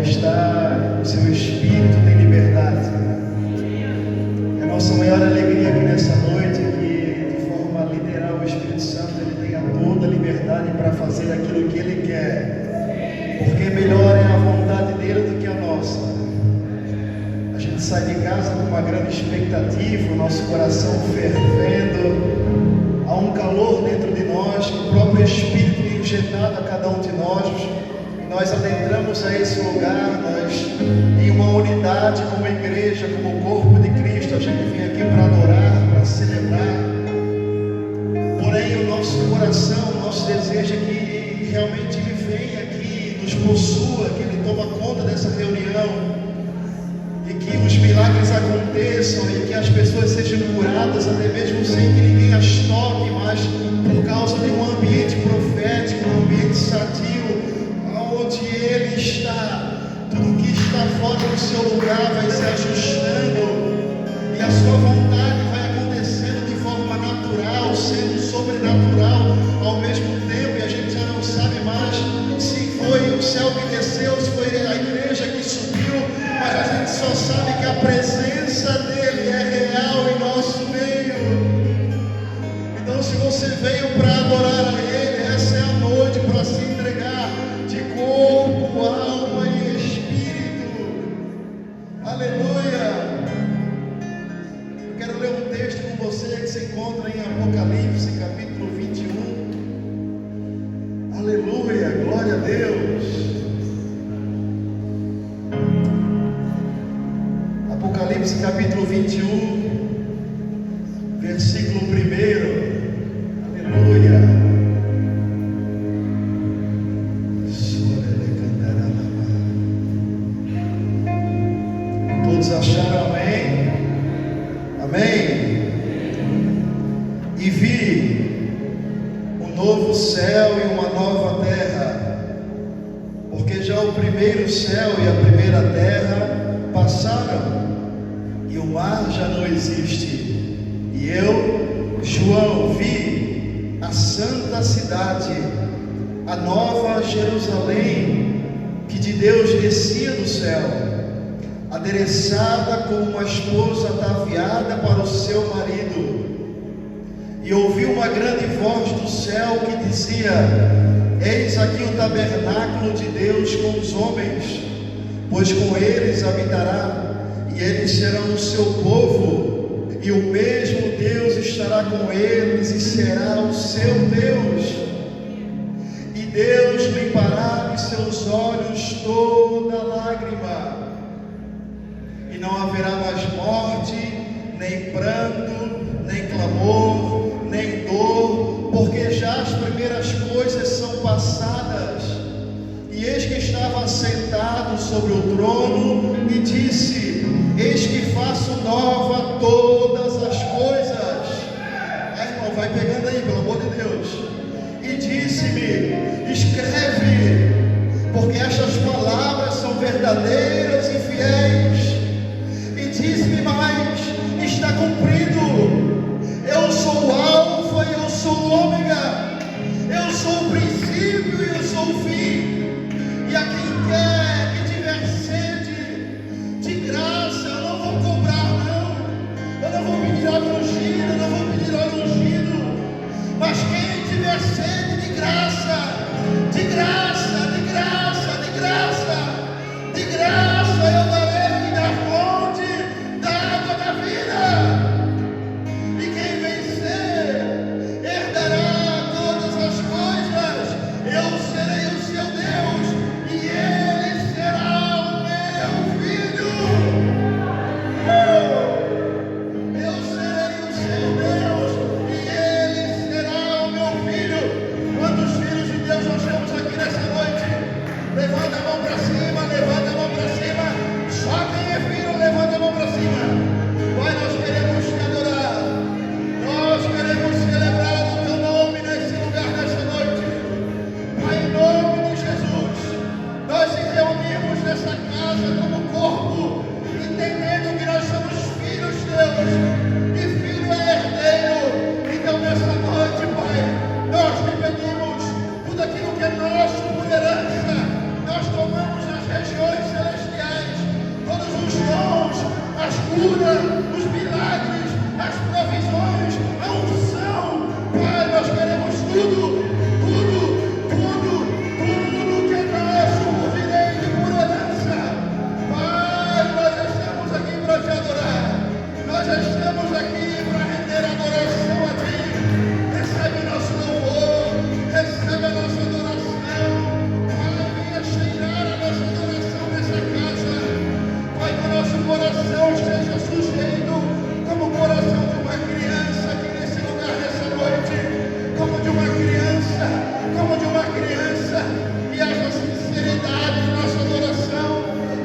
está, o seu espírito tem liberdade. É a nossa maior alegria aqui nessa noite, que de forma literal o Espírito Santo ele tenha toda a liberdade para fazer aquilo que ele quer, porque melhor é a vontade dele do que a nossa. A gente sai de casa com uma grande expectativa, o nosso coração fervendo, há um calor dentro de nós, que o próprio Espírito é injetado a cada um de nós adentramos a esse lugar, nós em uma unidade como igreja, como corpo de Cristo, a gente vem aqui para adorar, para celebrar. Porém o nosso coração, o nosso desejo é que realmente Ele venha aqui, nos possua, que Ele toma conta dessa reunião, e que os milagres aconteçam, e que as pessoas sejam curadas, até mesmo sem que ninguém as toque, mas por causa de um ambiente profético, um ambiente sadio, onde Ele está. Tudo que está fora do seu lugar vai se ajustando, e a sua vontade vai acontecendo de forma natural, sendo sobrenatural ao mesmo tempo, e a gente já não sabe mais se foi o céu que desceu, se foi a igreja que subiu, mas a gente só sabe que a presença dEle é real em nosso meio. Então, se você veio para adorar a Ele, essa é a noite para se entregar de corpo, alma e espírito. Aleluia! Eu quero ler um texto com você que se encontra em Apocalipse, capítulo 21. Aleluia! Glória a Deus! Apocalipse, capítulo 21, versículo 1. Aleluia! Todos acharam amém? Amém? E vi um novo céu e uma nova terra, porque já o primeiro céu e a primeira terra passaram, e o mar já não existe. E eu, João, vi a santa cidade, a nova Jerusalém, que de Deus descia do céu, adereçada como uma esposa ataviada para o seu marido. E ouvi uma grande voz do céu que dizia: eis aqui o tabernáculo de Deus com os homens, pois com eles habitará, e eles serão o seu povo, e o mesmo Deus estará com eles e será o seu Deus. E Deus limpará de seus olhos toda lágrima, e não haverá mais morte, nem pranto, nem clamor, nem dor, porque já as primeiras coisas são passadas. E eis que estava sentado sobre o trono e disse: eis que faço nova todas as coisas. Irmão, vai pegando aí, pelo amor de Deus. E disse-me: escreve, porque estas palavras são verdadeiras e fiéis. Diz-me mais: está cumprido. Eu sou o Alfa e eu sou o Ômega. Eu sou o princípio e eu sou o fim. E a quem quer que tiver sede de graça, eu não vou cobrar, não. Eu não vou pedir óleo ungido, eu não vou pedir óleo ungido. Mas quem tiver sede de graça cura, os milagres, as provisões, a unção. Pai, nós queremos tudo, tudo, tudo, tudo que é nosso, por direito e por herança. Pai, nós estamos aqui para te adorar. Nós estamos aqui para render adoração a ti. Recebe o nosso louvor, recebe a nossa adoração. Pai, venha cheirar a nossa adoração nessa casa. Pai, que o nosso coração esteja sujeito como o coração de uma criança aqui nesse lugar, nessa noite. Como de uma criança, como de uma criança. Que haja sinceridade na nossa adoração,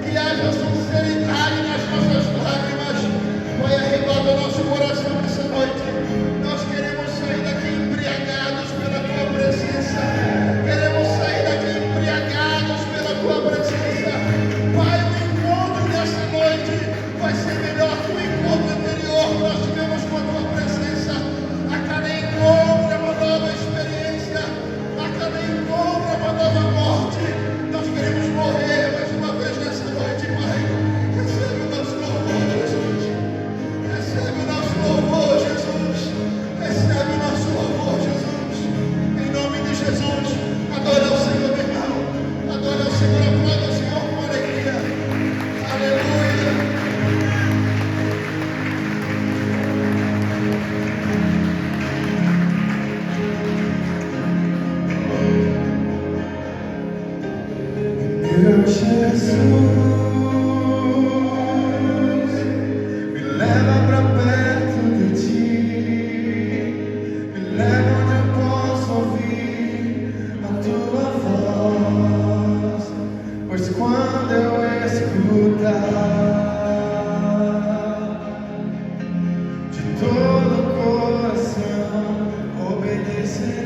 que haja sinceridade nas nossas lágrimas. Pai, arrebata o nosso coração nessa noite. Nós queremos sair daqui embriagados pela tua presença. Queremos sair daqui embriagados pela tua presença. Pai, o encontro dessa noite vai ser melhor que o encontro anterior que nós tivemos com a tua presença. A cada encontro é uma nova experiência. A cada encontro é uma nova morte. Nós queremos morrer mais uma vez nessa noite, Pai. Recebe o nosso louvor, Jesus. Recebe o nosso louvor, Jesus. Recebe o nosso louvor, Jesus. Em nome de Jesus. Adora o Senhor, meu irmão. Adora o Senhor, aplauda o Senhor com alegria. Aleluia. Meu Jesus, me leva pra perto de ti, me leva onde eu posso ouvir a tua voz, pois quando eu escutar, de todo o coração obedecerei.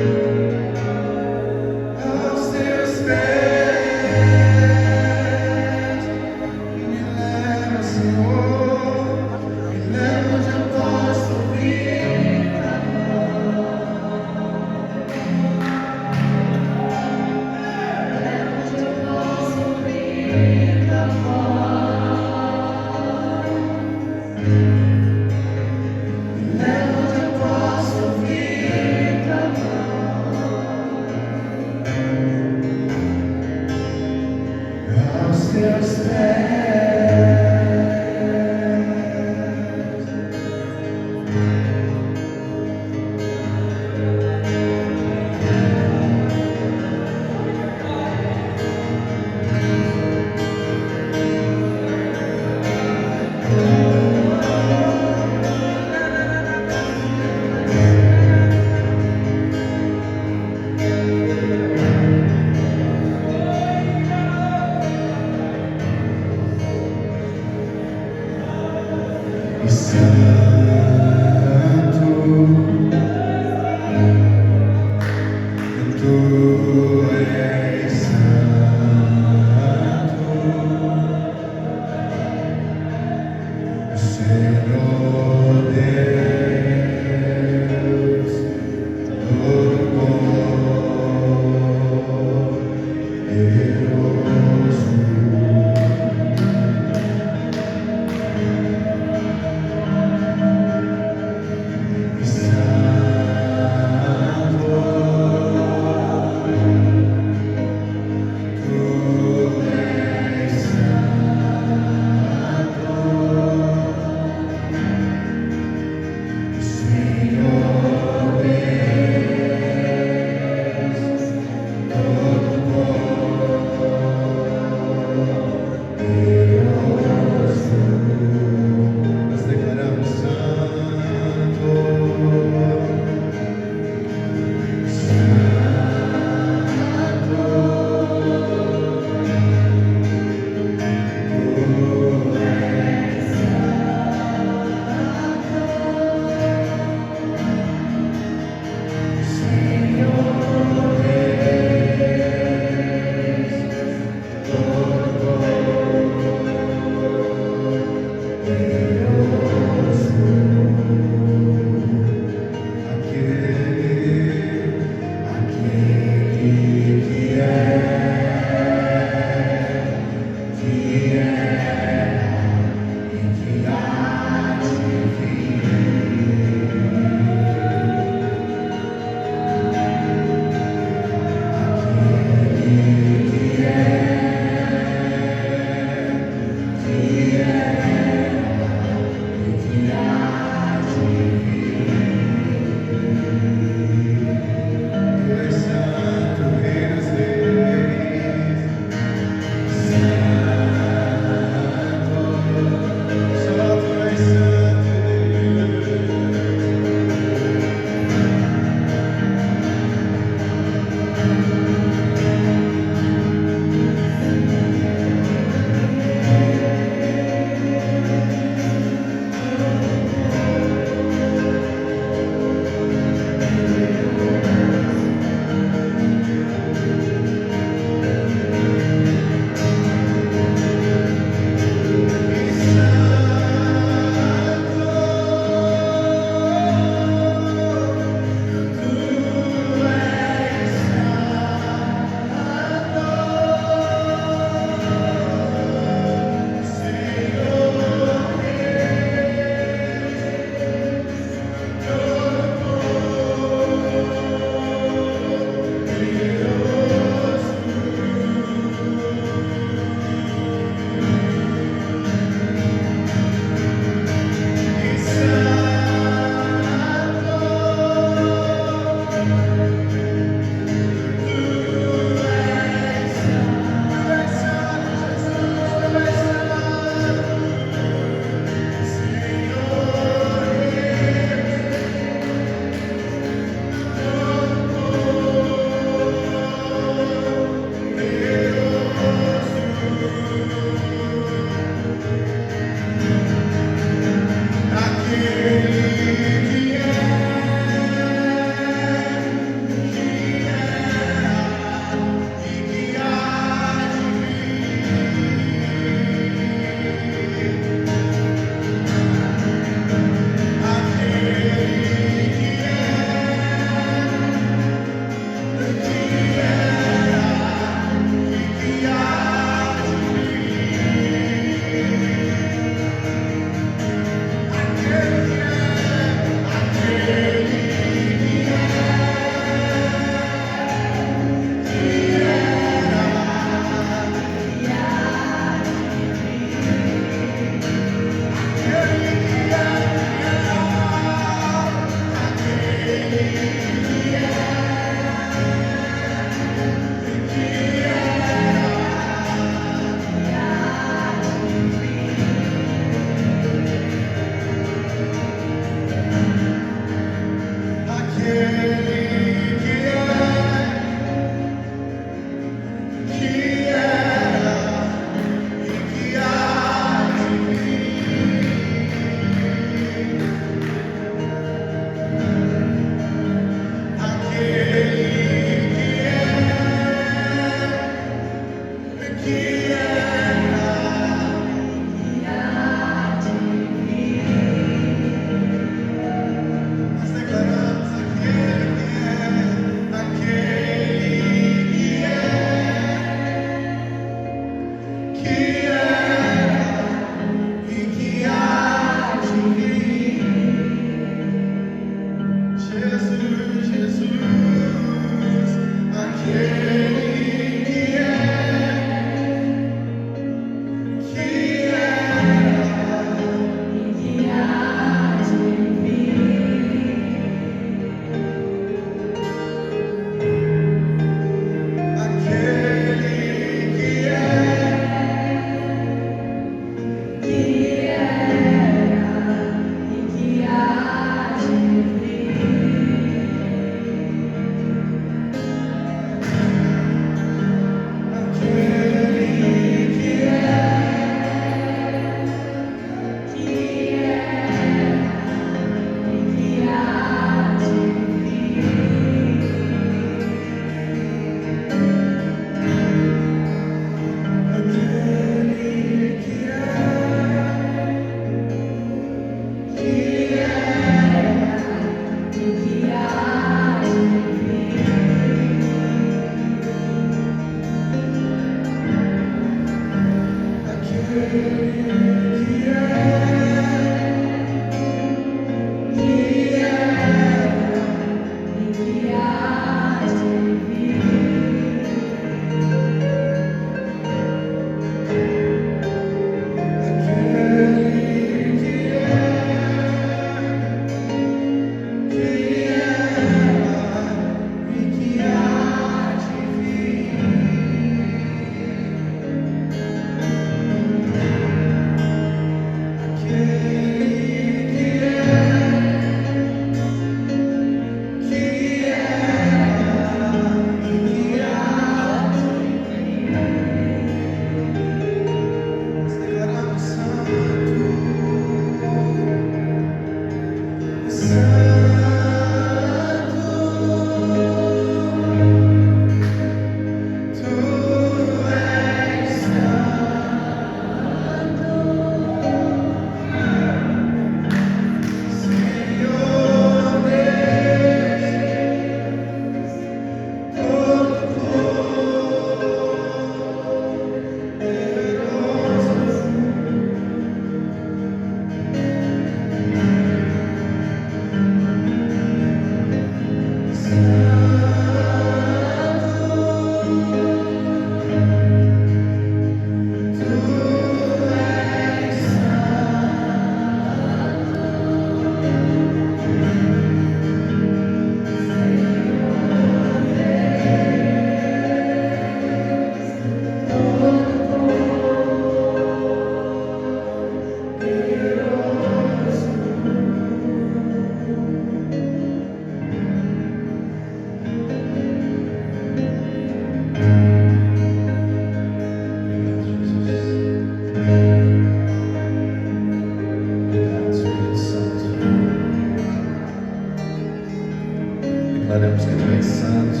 declaramos que Tu és santo,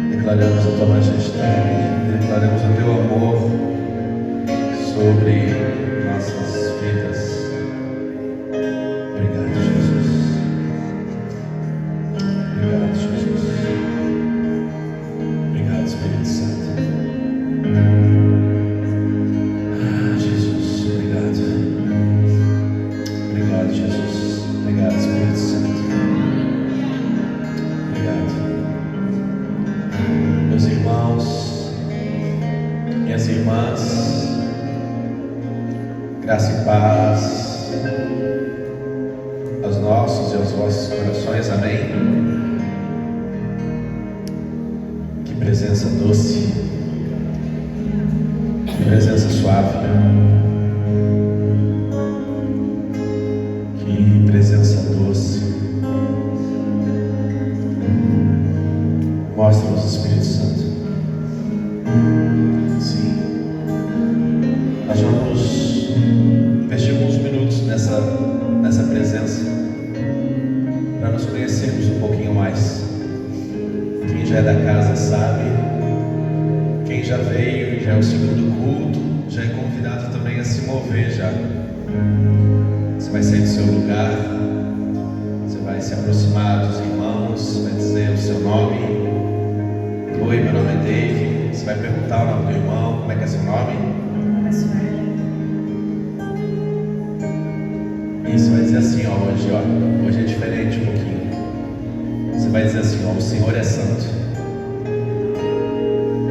declaramos a Tua majestade, declaramos o Teu amor sobre nossas vidas. Obrigado, Jesus. Obrigado, Jesus. Obrigado, Espírito Santo. Jesus, obrigado. Obrigado, Jesus. Obrigado, Espírito Santo. Obrigado. Meus irmãos, minhas irmãs, graça e paz aos nossos e aos vossos corações, amém? Que presença doce, que presença suave, que presença doce. Mostra-nos, Espírito Santo. Sim, nós vamos investir alguns minutos nessa presença, para nos conhecermos um pouquinho mais. Quem já é da casa sabe, quem já veio e já é o segundo culto, já é convidado também a se mover já. Você vai sair do seu lugar, você vai se aproximar dos irmãos, vai dizer o seu nome. Oi, meu nome é Dave. Você vai perguntar o nome do irmão, como é que é seu nome? Meu nome é Sueli. Isso, vai dizer assim, hoje é diferente um pouquinho. Você vai dizer assim, o Senhor é santo.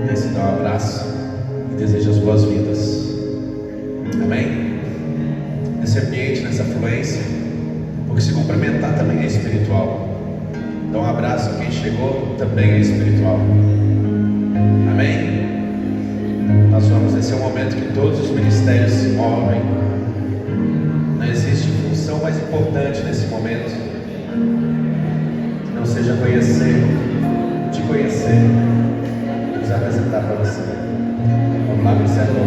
E aí você dá um abraço e deseja as boas-vindas. Amém? Nesse ambiente, nessa fluência, porque se cumprimentar também é espiritual. Então um abraço a quem chegou também é espiritual. Amém? Esse é o momento que todos os ministérios se movem. Não existe função mais importante nesse momento que não seja conhecer, te conhecer, nos apresentar para você. Vamos lá, ministério.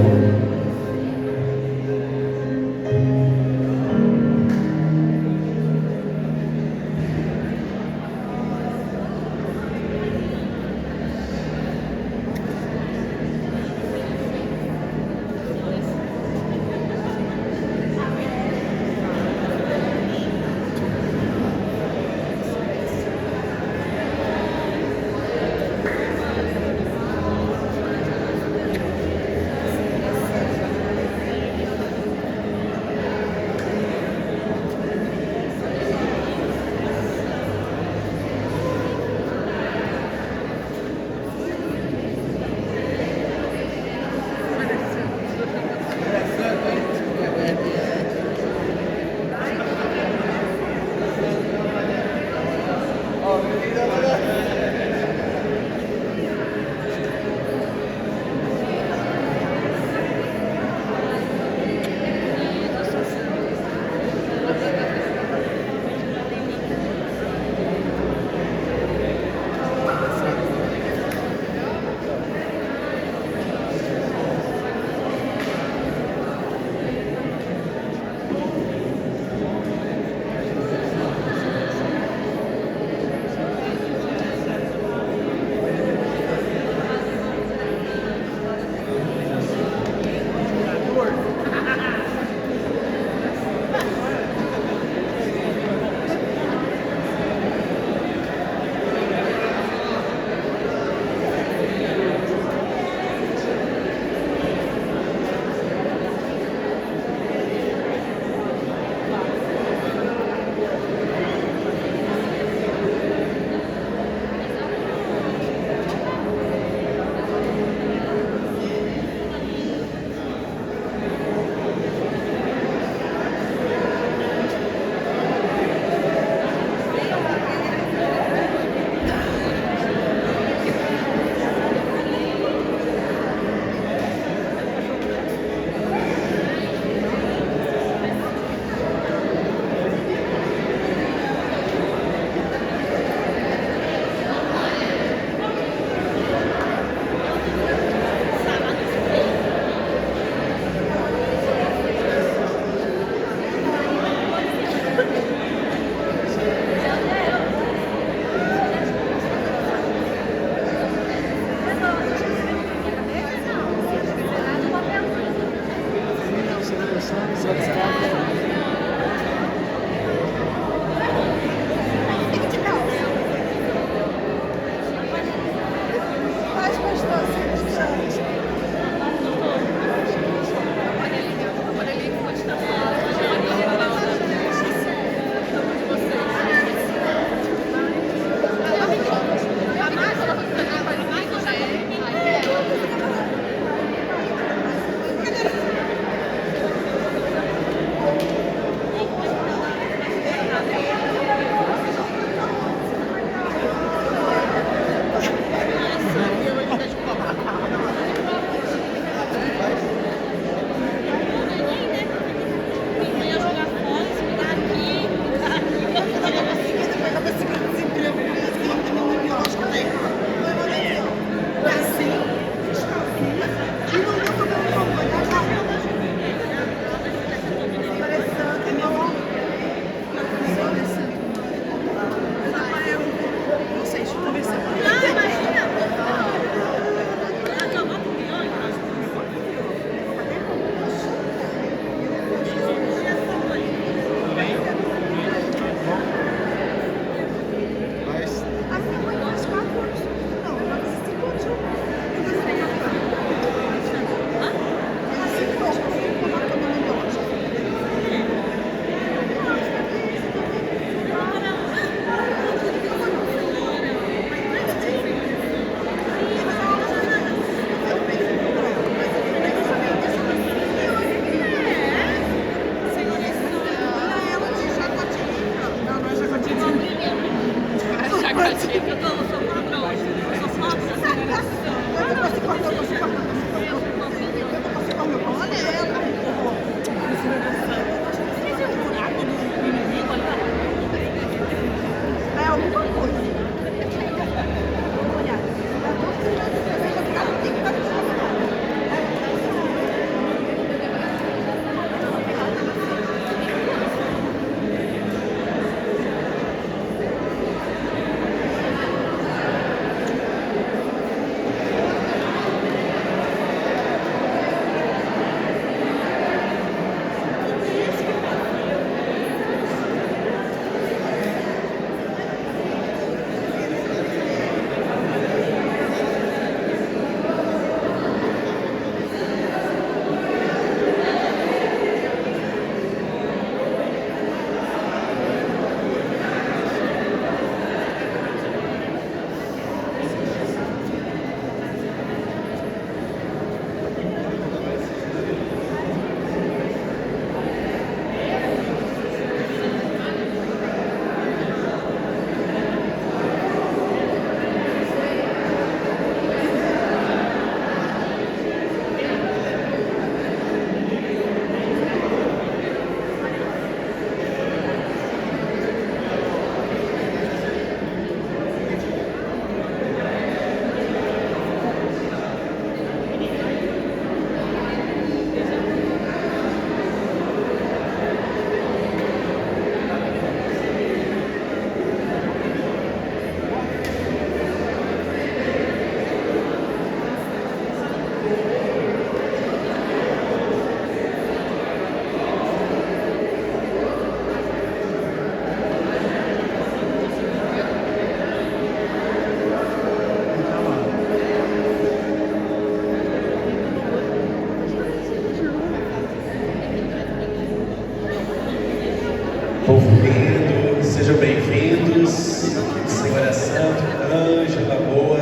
Povo lindo, sejam bem-vindos. O Senhor é santo, Ângela boa.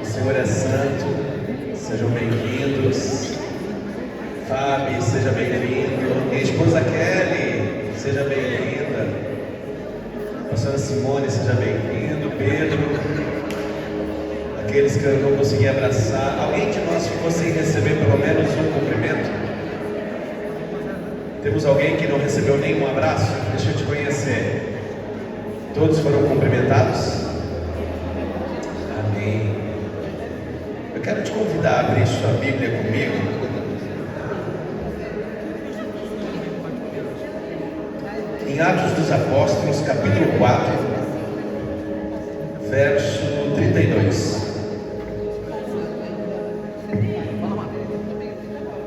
O Senhor é santo, sejam bem-vindos. Fábio, seja bem-vindo. Minha esposa Kelly, seja bem-vinda. Pastora Simone, seja bem-vindo. Pedro, aqueles que eu não consegui abraçar. Alguém de nós ficou sem receber pelo menos um cumprimento? Temos alguém que não recebeu nenhum abraço? Deixa eu te conhecer. Todos foram cumprimentados? Amém. Eu quero te convidar a abrir sua Bíblia comigo. Em Atos dos Apóstolos, capítulo 4, verso 32.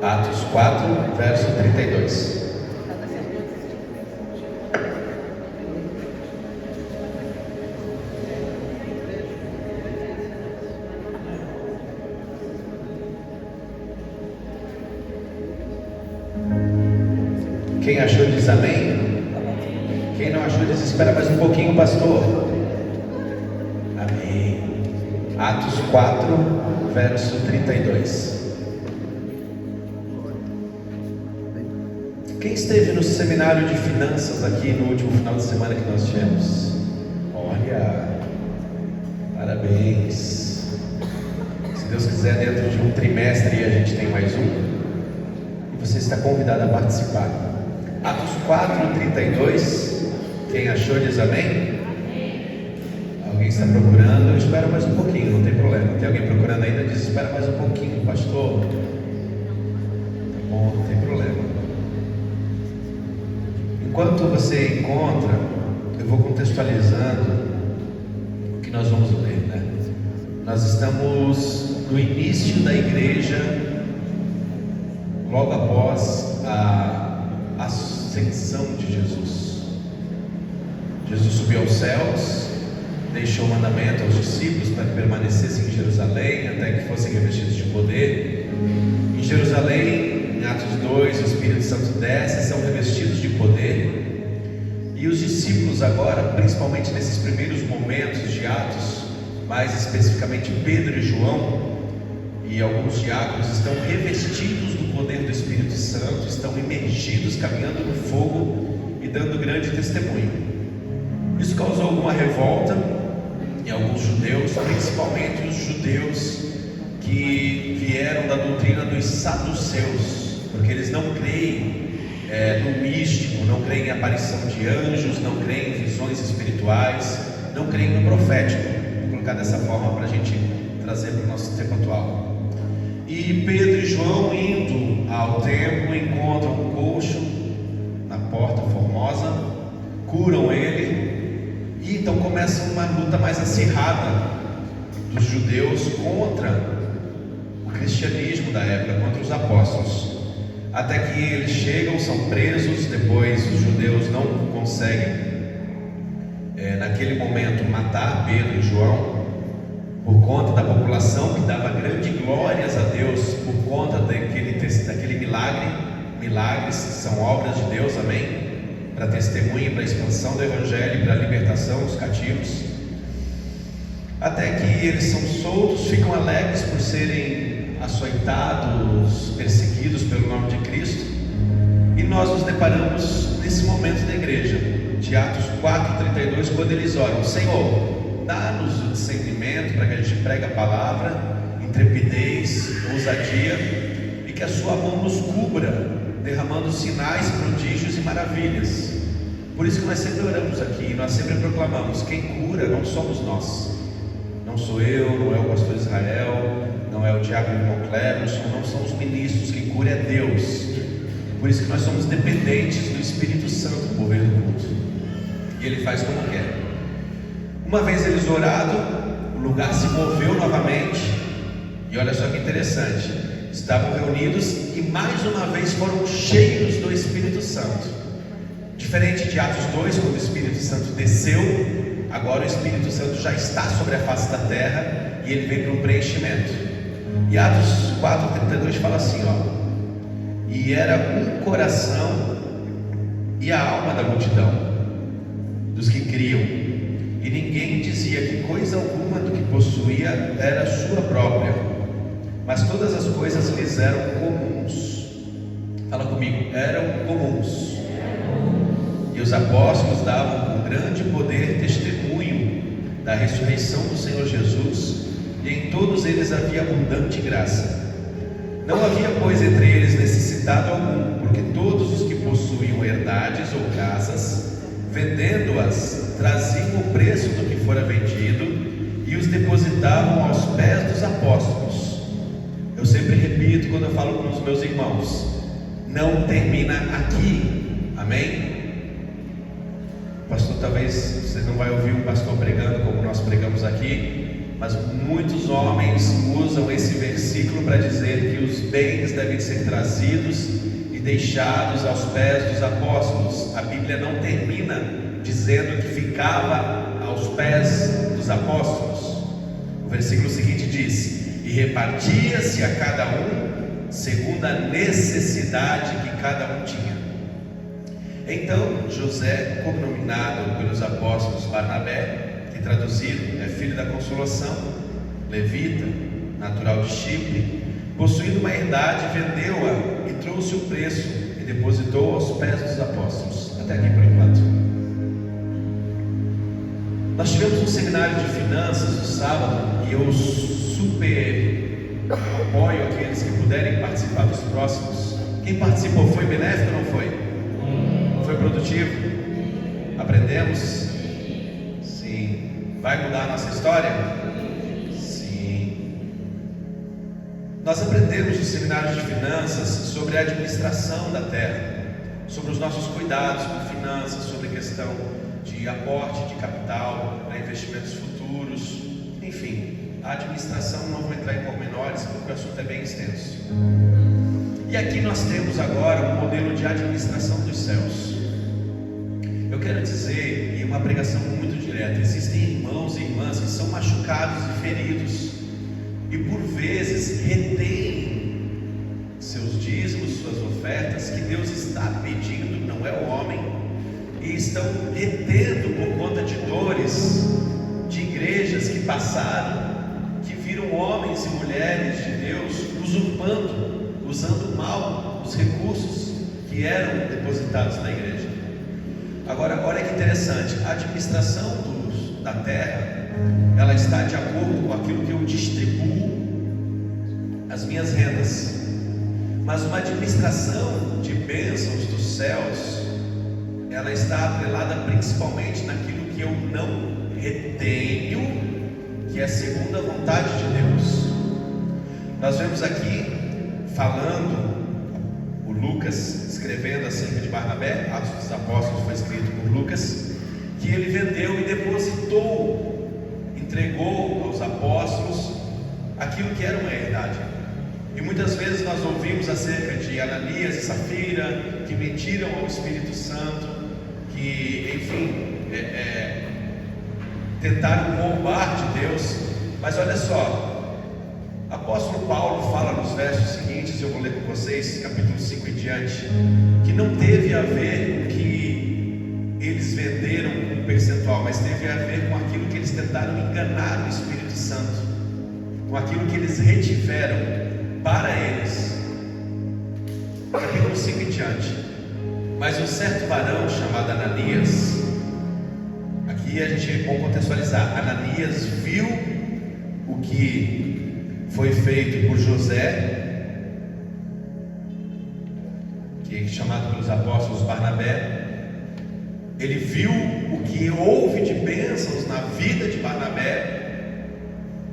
Atos 4, verso 32. Quem achou diz amém. Quem não achou diz espera mais um pouquinho, pastor. Amém. Atos 4, verso 32. Quem esteve no seminário de finanças aqui no último final de semana que nós tivemos? Olha, parabéns. Se Deus quiser, dentro de um trimestre a gente tem mais um. E você está convidado a participar. Atos 4, 32. Quem achou diz amém? Alguém está procurando? Espera mais um pouquinho, não tem problema. Tem alguém procurando ainda? Diz, espera mais um pouquinho, pastor. Tá bom, não tem problema. Enquanto você encontra, eu vou contextualizando o que nós vamos ler, né? Nós estamos no início da igreja, logo após a ascensão de Jesus. Jesus subiu aos céus, deixou o mandamento aos discípulos para que permanecessem em Jerusalém até que fossem revestidos de poder. Em Jerusalém, em Atos 2, o Espírito Santo desce, são revestidos de poder. E os discípulos agora, principalmente nesses primeiros momentos de Atos, mais especificamente Pedro e João e alguns diáconos, estão revestidos do poder do Espírito Santo, estão imergidos, caminhando no fogo e dando grande testemunho. E Isso causou alguma revolta em alguns judeus, principalmente os judeus que vieram da doutrina dos saduceus, porque eles não creem no místico, não creem em aparição de anjos, não creem em visões espirituais, não creem no profético. Vou colocar dessa forma para a gente trazer para o nosso tempo atual. E Pedro e João, indo ao templo, encontram um coxo na porta formosa, curam ele, e então começa uma luta mais acirrada dos judeus contra o cristianismo da época, contra os apóstolos, até que eles chegam, são presos. Depois os judeus não conseguem naquele momento matar Pedro e João, por conta da população que dava grande glórias a Deus por conta daquele milagre. Milagres são obras de Deus, amém? Para testemunho, para a expansão do Evangelho, para a libertação dos cativos, até que eles são soltos, ficam alegres por serem açoitados, perseguidos pelo nome de Cristo. E nós nos deparamos nesse momento da igreja, de Atos 4:32, quando eles oram: Senhor, dá-nos o discernimento para que a gente pregue a palavra, intrepidez, ousadia, e que a sua mão nos cubra, derramando sinais, prodígios e maravilhas. Por isso que nós sempre oramos aqui, nós sempre proclamamos: quem cura não somos nós, não sou eu, não é o pastor Israel, não é o diácono irmão Cleverson, não são os ministros. Quem cura é Deus. Por isso que nós somos dependentes do Espírito Santo no mover do culto, e Ele faz como quer. Uma vez eles oraram, o lugar se moveu novamente, e olha só que interessante, estavam reunidos e mais uma vez foram cheios do Espírito Santo. Diferente de Atos 2, quando o Espírito Santo desceu, agora o Espírito Santo já está sobre a face da terra e ele vem para um preenchimento. E Atos 4:32 fala assim, e era um coração e a alma da multidão, dos que criam, e ninguém dizia que coisa alguma do que possuía era sua própria, mas todas as coisas lhes eram comuns. Fala comigo, eram comuns. E os apóstolos davam com grande poder testemunho da ressurreição do Senhor Jesus, e em todos eles havia abundante graça. Não havia, pois, entre eles necessitado algum, porque todos os que possuíam herdades ou casas, vendendo-as, traziam o preço do que fora vendido e os depositavam aos pés dos apóstolos. Eu sempre repito quando eu falo com os meus irmãos: não termina aqui, amém? Pastor, talvez você não vai ouvir o pastor pregando como nós pregamos aqui, mas muitos homens usam esse versículo para dizer que os bens devem ser trazidos e deixados aos pés dos apóstolos. A Bíblia não termina dizendo que ficava aos pés dos apóstolos. O versículo seguinte diz: e repartia-se a cada um segundo a necessidade que cada um tinha. Então José, cognominado pelos apóstolos Barnabé, que traduzido é filho da consolação, levita, natural de Chipre, possuindo uma herdade, vendeu-a e trouxe o preço e depositou aos pés dos apóstolos. Até aqui por enquanto. Nós tivemos um seminário de finanças no sábado, e eu super apoio aqueles que puderem participar dos próximos. Quem participou foi benéfico ou não foi? Foi produtivo? Aprendemos? Sim. Vai mudar a nossa história? Sim. Nós aprendemos no seminário de finanças sobre a administração da terra, sobre os nossos cuidados com finanças, sobre a questão de aporte de capital para investimentos futuros, enfim, a administração. Não vou entrar em pormenores porque o assunto é bem extenso. E aqui nós temos agora um modelo de administração dos céus. Eu quero dizer, em uma pregação muito direta, existem irmãos e irmãs que são machucados e feridos, e por vezes retêm seus dízimos, suas ofertas, que Deus está pedindo, não é o homem, e estão retendo por conta de dores de igrejas que passaram, que viram homens e mulheres de Deus usurpando, usando mal os recursos que eram depositados na igreja. Agora, olha que interessante, a administração da terra, ela está de acordo com aquilo que eu distribuo as minhas rendas. Mas uma administração de bênçãos dos céus, ela está atrelada principalmente naquilo que eu não retenho, que é segundo a vontade de Deus. Nós vemos aqui falando, o Lucas escrevendo acerca de Barnabé, Atos dos Apóstolos foi escrito por Lucas, que ele vendeu e depositou, entregou aos apóstolos aquilo que era uma herdade. E muitas vezes nós ouvimos acerca de Ananias e Safira, que mentiram ao Espírito Santo, que, enfim, tentaram roubar de Deus. Mas olha só, apóstolo Paulo fala nos versos seguintes, eu vou ler com vocês, capítulo 5 em diante, que não teve a ver com que eles venderam um percentual, mas teve a ver com aquilo que eles tentaram enganar o Espírito Santo, com aquilo que eles retiveram para eles. Capítulo 5 em diante. Mas um certo varão chamado Ananias, aqui a gente é bom contextualizar, Ananias viu o que foi feito por José, que é chamado pelos apóstolos Barnabé. Ele viu o que houve de bênçãos na vida de Barnabé,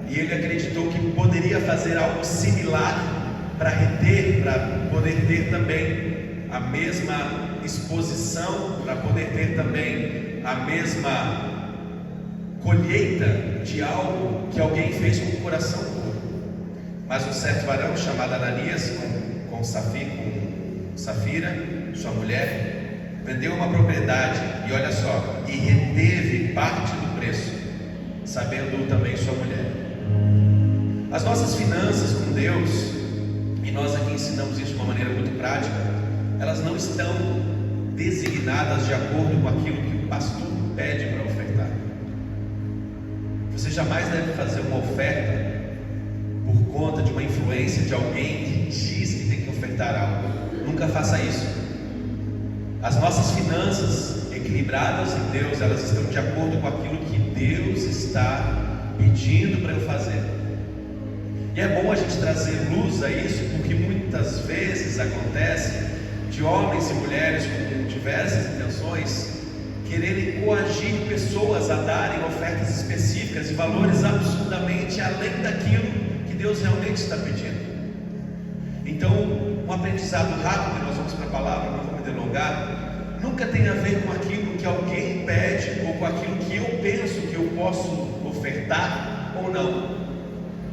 e ele acreditou que poderia fazer algo similar para reter, para poder ter também a mesma exposição, para poder ter também a mesma colheita de algo que alguém fez com o coração puro. Mas um certo varão chamado Ananias, com Safira, sua mulher, vendeu uma propriedade, e olha só, e reteve parte do preço, sabendo também sua mulher. As nossas finanças com Deus, e nós aqui ensinamos isso de uma maneira muito prática, elas não estão designadas de acordo com aquilo que o pastor pede para ofertar. Você jamais deve fazer uma oferta por conta de uma influência de alguém que diz que tem que ofertar algo. Nunca faça isso. As nossas finanças equilibradas em Deus, elas estão de acordo com aquilo que Deus está pedindo para eu fazer. E é bom a gente trazer luz a isso, porque muitas vezes acontece de homens e mulheres com diversas intenções quererem coagir pessoas a darem ofertas específicas e valores absurdamente além daquilo que Deus realmente está pedindo. Então, um aprendizado rápido, nós vamos para a palavra, não vou me delongar, nunca tem a ver com aquilo que alguém pede ou com aquilo que eu penso que eu posso ofertar ou não,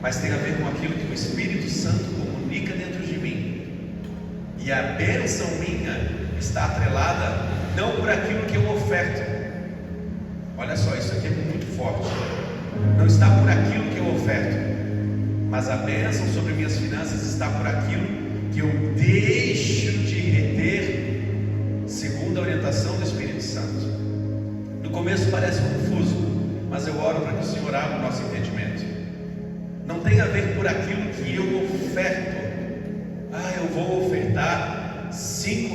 mas tem a ver com aquilo que o Espírito Santo comunica dentro de mim. E a bênção minha está atrelada não por aquilo que eu oferto. Olha só, isso aqui é muito forte. Não está por aquilo que eu oferto, mas a bênção sobre minhas finanças está por aquilo que eu deixo de reter segundo a orientação do Espírito Santo. No começo parece confuso, mas eu oro para que o Senhor abra o nosso entendimento. Não tem a ver por aquilo que eu oferto. Eu vou ofertar R$5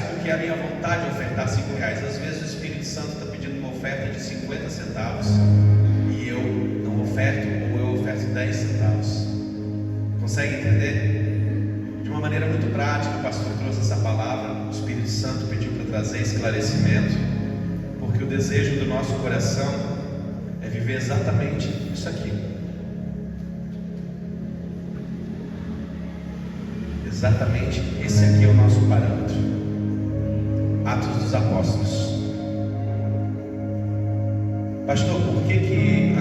porque é a minha vontade de ofertar R$5. Às vezes o Espírito Santo está pedindo uma oferta de 50 centavos e eu não oferto, ou eu oferto 10 centavos. Consegue entender? De uma maneira muito prática, o pastor trouxe essa palavra, o Espírito Santo pediu para trazer esclarecimento, porque o desejo do nosso coração é viver exatamente isso aqui. Exatamente esse aqui é o nosso parâmetro. Atos dos Apóstolos. Pastor, por que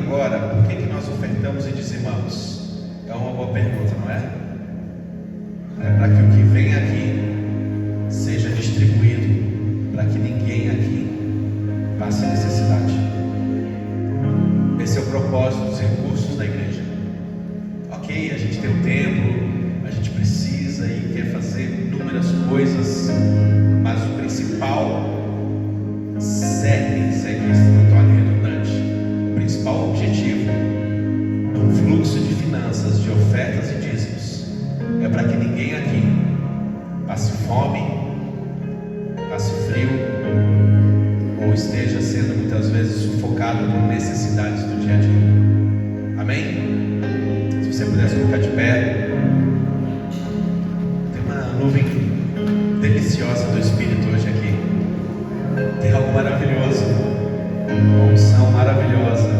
nós ofertamos e dizimamos? É uma boa pergunta, não é? É para que o que vem aqui seja distribuído, para que ninguém aqui passe necessidade. Esse é o propósito dos recursos da igreja. Ok, a gente tem o templo, a gente precisa e quer fazer inúmeras coisas, mas o principal cerne, se é que isso não torne redundante, o principal objetivo de um fluxo de finanças, de ofertas e dízimos, é para que ninguém aqui passe fome, passe frio esteja sendo muitas vezes sufocado por necessidades do dia a dia. Amém? Se você pudesse colocar de pé. Tem uma nuvem deliciosa do Espírito hoje aqui. Tem algo maravilhoso, uma unção maravilhosa.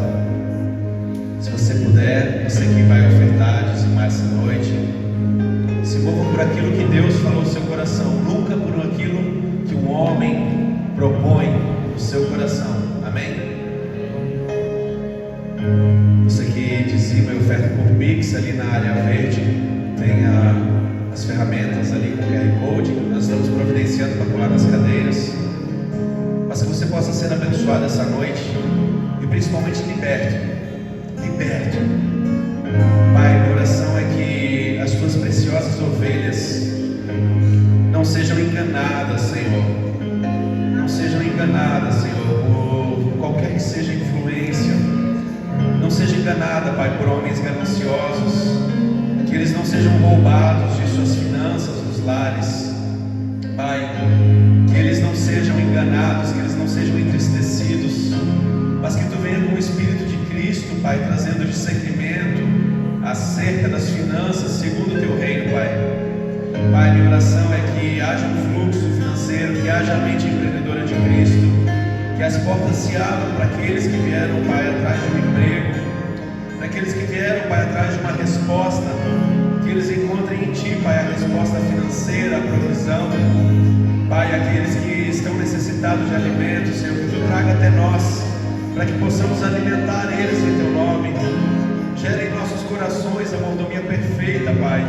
Se você puder, você que vai ofertar, dizimar essa noite, se mova por aquilo que Deus falou no seu coração, nunca por aquilo que um homem propõe no seu coração. Amém? Você que dizima e oferta por Pix, ali na área verde tem as ferramentas ali com QR Code, nós estamos providenciando para colar nas cadeiras, mas que você possa ser abençoado essa noite e principalmente liberto. Pai, minha oração é que as tuas preciosas ovelhas não sejam enganadas, Senhor. Não sejam enganadas, Senhor, por qualquer que seja a influência. Não seja enganada, Pai, por homens gananciosos. Que eles não sejam roubados de suas finanças nos lares. Pai, que eles não sejam enganados, que eles não sejam entristecidos, mas que Tu venha com o Espírito de Cristo, Pai, trazendo discernimento acerca das finanças segundo o Teu reino, Pai. Pai, minha oração é que haja um fluxo financeiro, que haja a mente empreendedora de Cristo, que as portas se abram para aqueles que vieram, Pai, atrás de um emprego, para aqueles que vieram, Pai, atrás de uma resposta, que eles encontrem em Ti, Pai, a resposta financeira, a provisão. Pai, aqueles que estão necessitados de alimentos, Senhor, que Tu traga até nós, para que possamos alimentar eles em Teu nome. Gere em nossos corações a mordomia perfeita, Pai,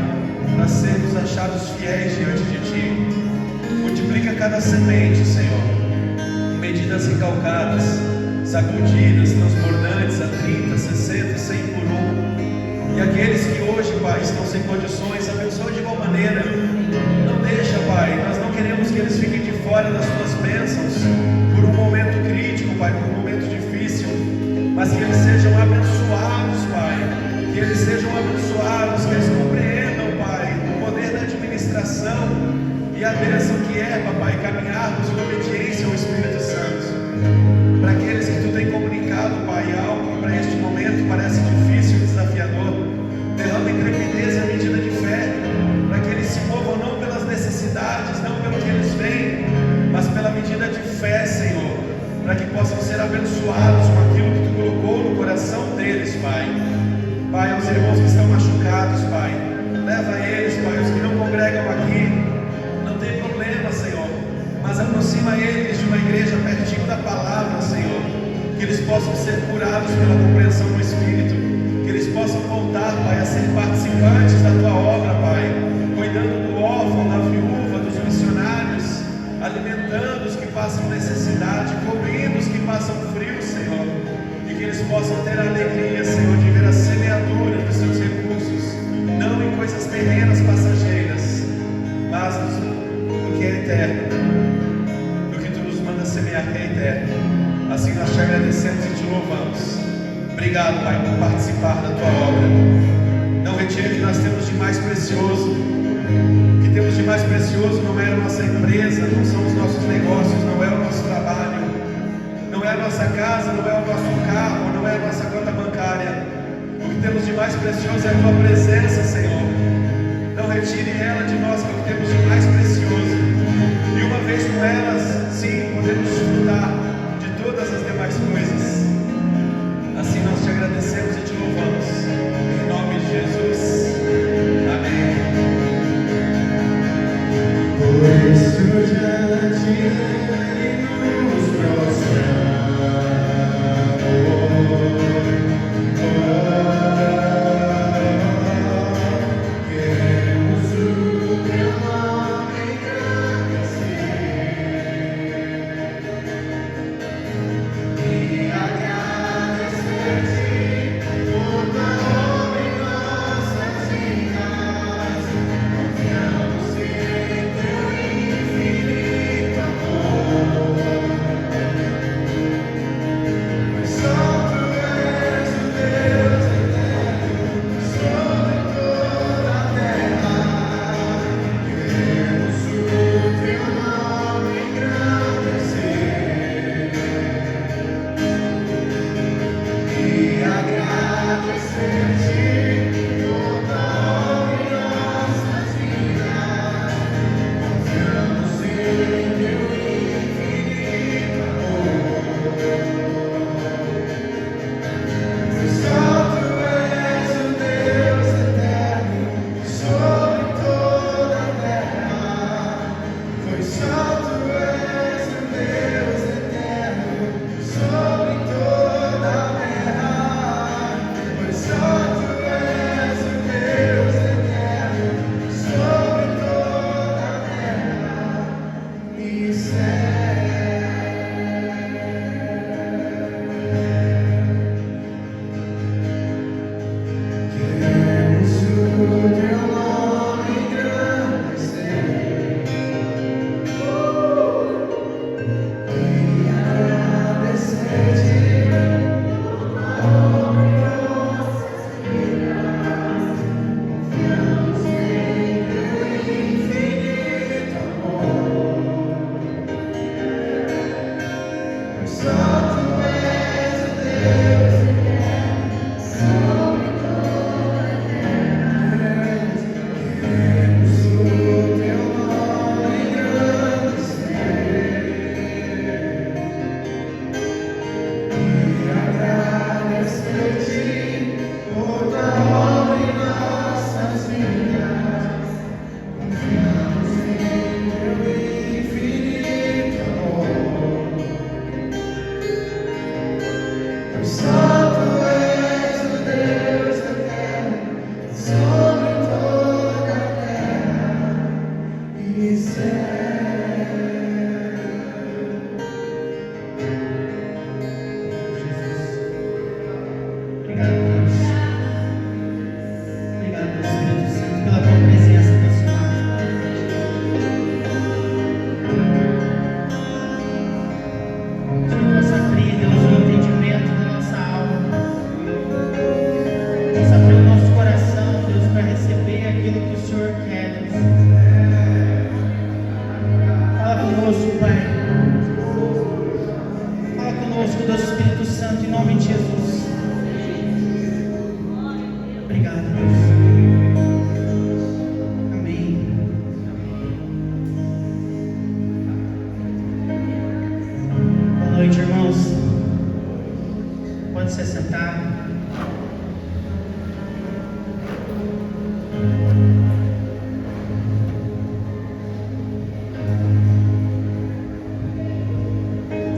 para sermos achados fiéis diante de Ti. Multiplica cada semente, Senhor, em medidas recalcadas, sacudidas, transbordantes a 30, 60, 100 por um. E aqueles que hoje, Pai, estão sem condições, abençoa de igual maneira. Não deixa, Pai, nós não queremos que eles fiquem de fora das Tuas bênçãos por um momento crítico, Pai, por um momento difícil, mas que eles sejam abençoados, Pai, que eles sejam abençoados, que eles compreendam, Pai, o poder da administração e a bênção que é, Papai, caminharmos em obediência ao Espírito Santo. Para aqueles que Tu tem comunicado, Pai, algo que para este momento parece difícil e desafiador, derrama intrepidez e a medida de fé, para que eles se movam não pelas necessidades, não pelo que eles veem, mas pela medida de fé, Senhor, para que possam ser abençoados com aquilo que Tu colocou no coração deles, Pai. Pai, aos irmãos que estão machucados, Pai, leva eles, Pai, os que não congregam aqui, não tem problema, Senhor, mas aproxima eles de uma igreja pertinho da palavra, Senhor, que eles possam ser curados pela compreensão do Espírito, que eles possam voltar, Pai, a ser participantes da Tua obra, Pai, cuidando do órfão, da viúva, dos missionários, alimentando os que passam necessidade, cobrindo os que passam frio, Senhor, e que eles possam ter a alegria, Senhor, de ver a semeadura dos seus recursos, não em coisas terrenas, passageiras, mas no que é eterno, no que Tu nos manda semear, que é eterno. Assim nós Te agradecemos e Te louvamos. Obrigado, Pai, por participar da Tua obra. Não retire o que nós temos de mais precioso. O que temos de mais precioso não é a nossa empresa, não são os nossos negócios, não é o nosso trabalho, não é a nossa casa, não é o nosso carro, não é a nossa conta bancária. O que temos de mais precioso é a Tua presença, Senhor. Não retire ela de nós, que é o que temos de mais precioso. E uma vez com elas, sim, podemos desfrutar de todas as demais coisas. Assim nós Te agradecemos e Te louvamos. Em nome de Jesus. Amém. Por isso diante nos prostramos, queremos o Teu nome engrandecer.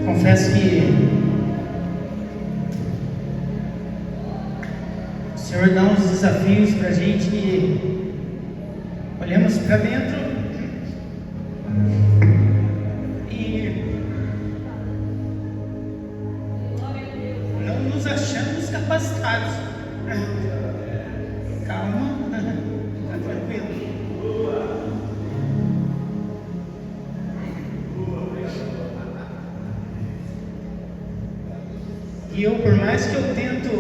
Confesso que o Senhor dá uns desafios para a gente que olhamos para dentro e não nos achamos capacitados. Calma, tá tranquilo. E eu, por mais que eu tento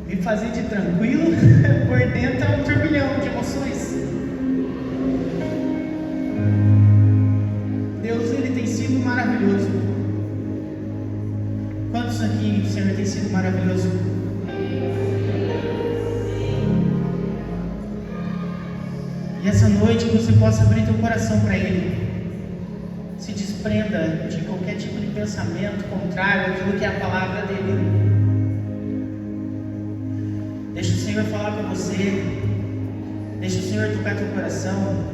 me fazer de tranquilo, por dentro é um turbilhão de emoções. Deus, Ele tem sido maravilhoso. Quantos aqui o Senhor tem sido maravilhoso? E essa noite você possa abrir teu coração para Ele. Se desprenda de qualquer tipo de pensamento contrário àquilo que é a palavra dele. Deixa o Senhor falar com você. Deixa o Senhor tocar teu coração.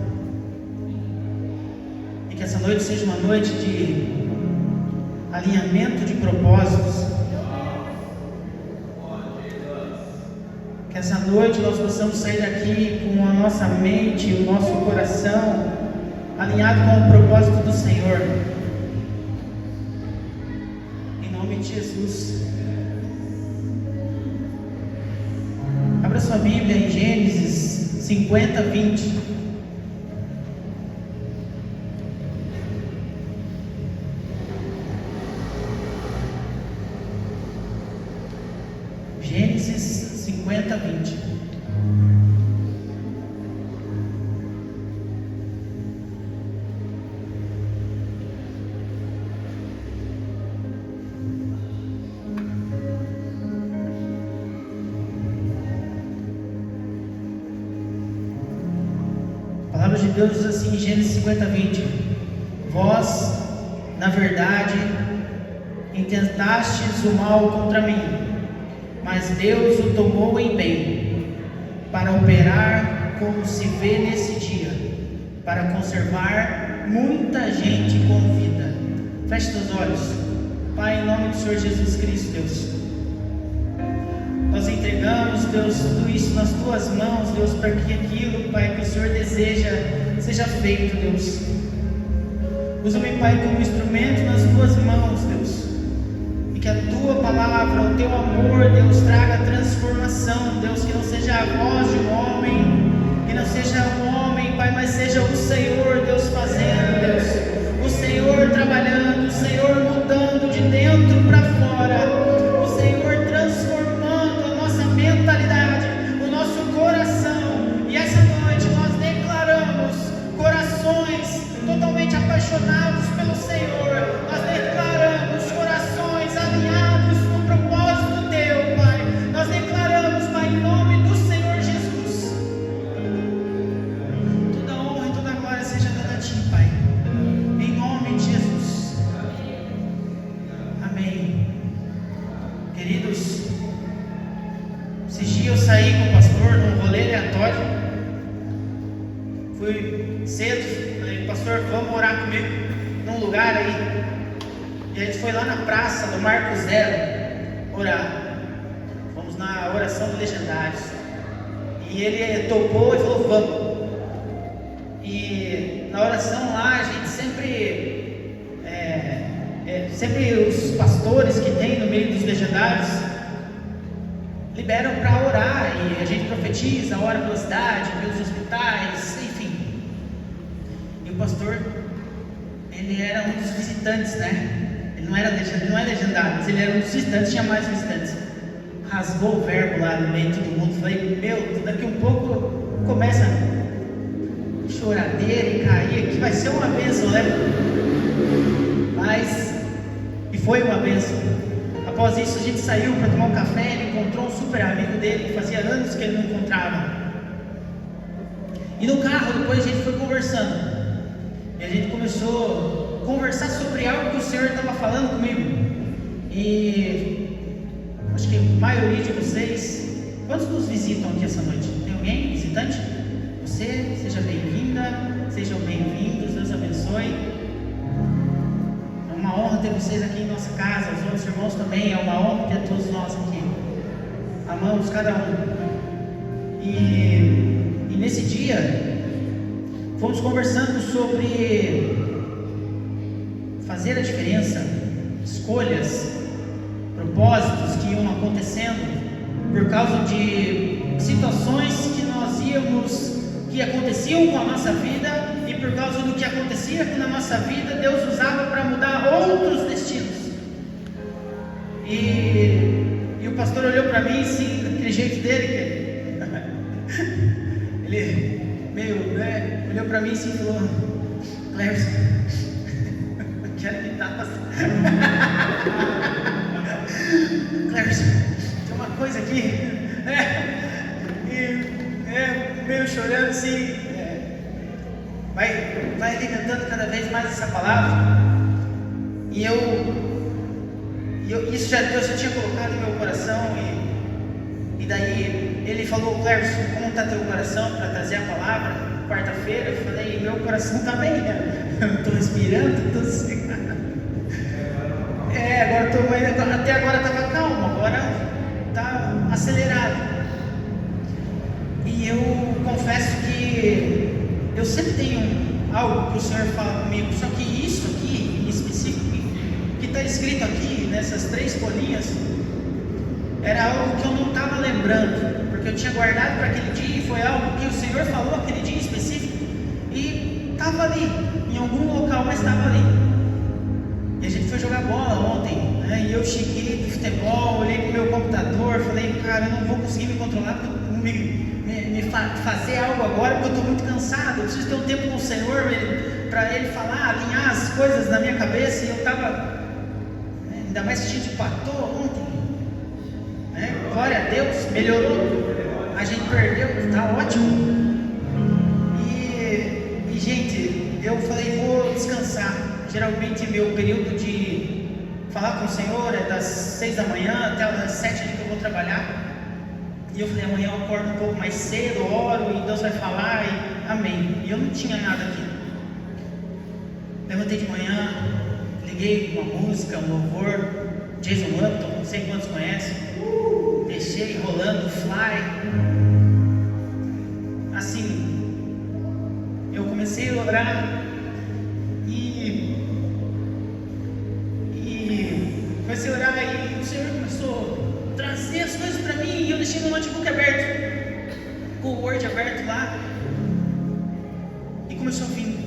E que essa noite seja uma noite de alinhamento de propósitos. Que essa noite nós possamos sair daqui com a nossa mente, o nosso coração alinhado com o propósito do Senhor. Em nome de Jesus. Abra sua Bíblia em Gênesis 50, 20. Gênesis 50, 20. palavra de Deus diz assim em Gênesis 50:20: Vós, na verdade, intentastes o mal contra mim, mas Deus o tomou em bem, para operar como se vê nesse dia, para conservar muita gente com vida. Feche seus olhos. Pai, em nome do Senhor Jesus Cristo, Deus, nós entregamos, Deus, tudo isso nas Tuas mãos, Deus, para que aquilo, Pai, que o Senhor deseja, seja feito, Deus. Usa-me, Pai, como instrumento nas Tuas mãos, Deus, e que a Tua palavra, o Teu amor, Deus, traga transformação, Deus, que não seja a voz de um homem, que não seja um homem, Pai, mas seja o Senhor, Deus, fazendo, Deus, o Senhor trabalhando, o Senhor mudando de dentro para fora, o Senhor transformando a nossa mentalidade, o nosso coração. E essa noite nós declaramos corações totalmente apaixonados pelo Senhor, nós declaramos corações alinhados no propósito Teu, Pai. Nós declaramos, Pai, em nome do Senhor Jesus, toda honra e toda glória seja dada a Ti, Pai, em nome de Jesus. Amém. Queridos, esses dias eu saí com o pastor num rolê aleatório. Fui cedo, falei: pastor, vamos orar comigo num lugar aí. E a gente foi lá na praça do Marco Zero orar. Fomos na oração de legendários. E ele topou e falou: vamos. E na oração lá a gente sempre os pastores que tem no meio dos legendários liberam para orar, e a gente profetiza, ora pela cidade, pelos hospitais, enfim. E o pastor, ele era um dos visitantes, né? Ele não é legendário, mas ele era um dos visitantes, tinha mais visitantes. Rasgou o verbo lá no meio de todo mundo. Falei: meu, daqui um pouco começa choradeira e cair aqui, vai ser uma bênção, né? E foi uma bênção. Após isso a gente saiu para tomar um café. Ele encontrou um super amigo dele que fazia anos que ele não encontrava. E no carro depois a gente foi conversando, e a gente começou a conversar sobre algo que o Senhor estava falando comigo. E acho que a maioria de vocês, quantos nos visitam aqui essa noite? Tem alguém visitante? Você, seja bem-vinda, sejam bem-vindos, Deus abençoe. É uma honra ter vocês aqui em nossa casa, os outros irmãos também, é uma honra ter todos nós aqui. Amamos cada um. E nesse dia, fomos conversando sobre fazer a diferença, escolhas, propósitos que iam acontecendo por causa de situações que aconteciam com a nossa vida, e por causa do que acontecia na nossa vida, Deus usava para mudar outros destinos. E o pastor olhou para mim assim, daquele jeito dele, olhou para mim assim e falou: Clércio, quero imitar. Clércio, tem uma coisa aqui, meio chorando assim, vai alimentando cada vez mais essa palavra. E isso Deus já tinha colocado em meu coração. E daí ele falou: Clércio, como está teu coração para trazer a palavra quarta-feira? Eu falei: meu coração está bem, eu estou respirando, estou sossegado. Até agora estava calmo, agora está acelerado. E eu confesso que eu sempre tenho algo que o Senhor fala comigo, só que isso aqui em específico, que está escrito aqui nessas 3 folhinhas, era algo que eu não estava lembrando, porque eu tinha guardado para aquele dia, e foi algo que o Senhor falou aquele dia em específico, e estava ali, em algum local, mas estava ali. E a gente foi jogar bola ontem, né? E eu cheguei do futebol, olhei pro meu computador, falei: cara, eu não vou conseguir me controlar, fazer algo agora, porque eu estou muito cansado. Eu preciso ter um tempo com o Senhor para Ele falar, alinhar as coisas na minha cabeça. E eu estava, ainda mais que a gente empatou ontem, né? Glória a Deus, melhorou. A gente perdeu, está ótimo. E eu falei, vou descansar. Geralmente meu período de falar com o Senhor é das 6 da manhã até as 7 que eu vou trabalhar. E eu falei, amanhã eu acordo um pouco mais cedo, oro e Deus vai falar e amém. E eu não tinha nada aqui. Levantei de manhã, liguei uma música, um louvor, Jason Upton, não sei quantos conhecem. Deixei rolando, fly. Assim, eu comecei a orar e comecei a orar e o Senhor começou a trazer as coisas para mim e eu deixei meu notebook aberto, com o Word aberto lá e começou a vir.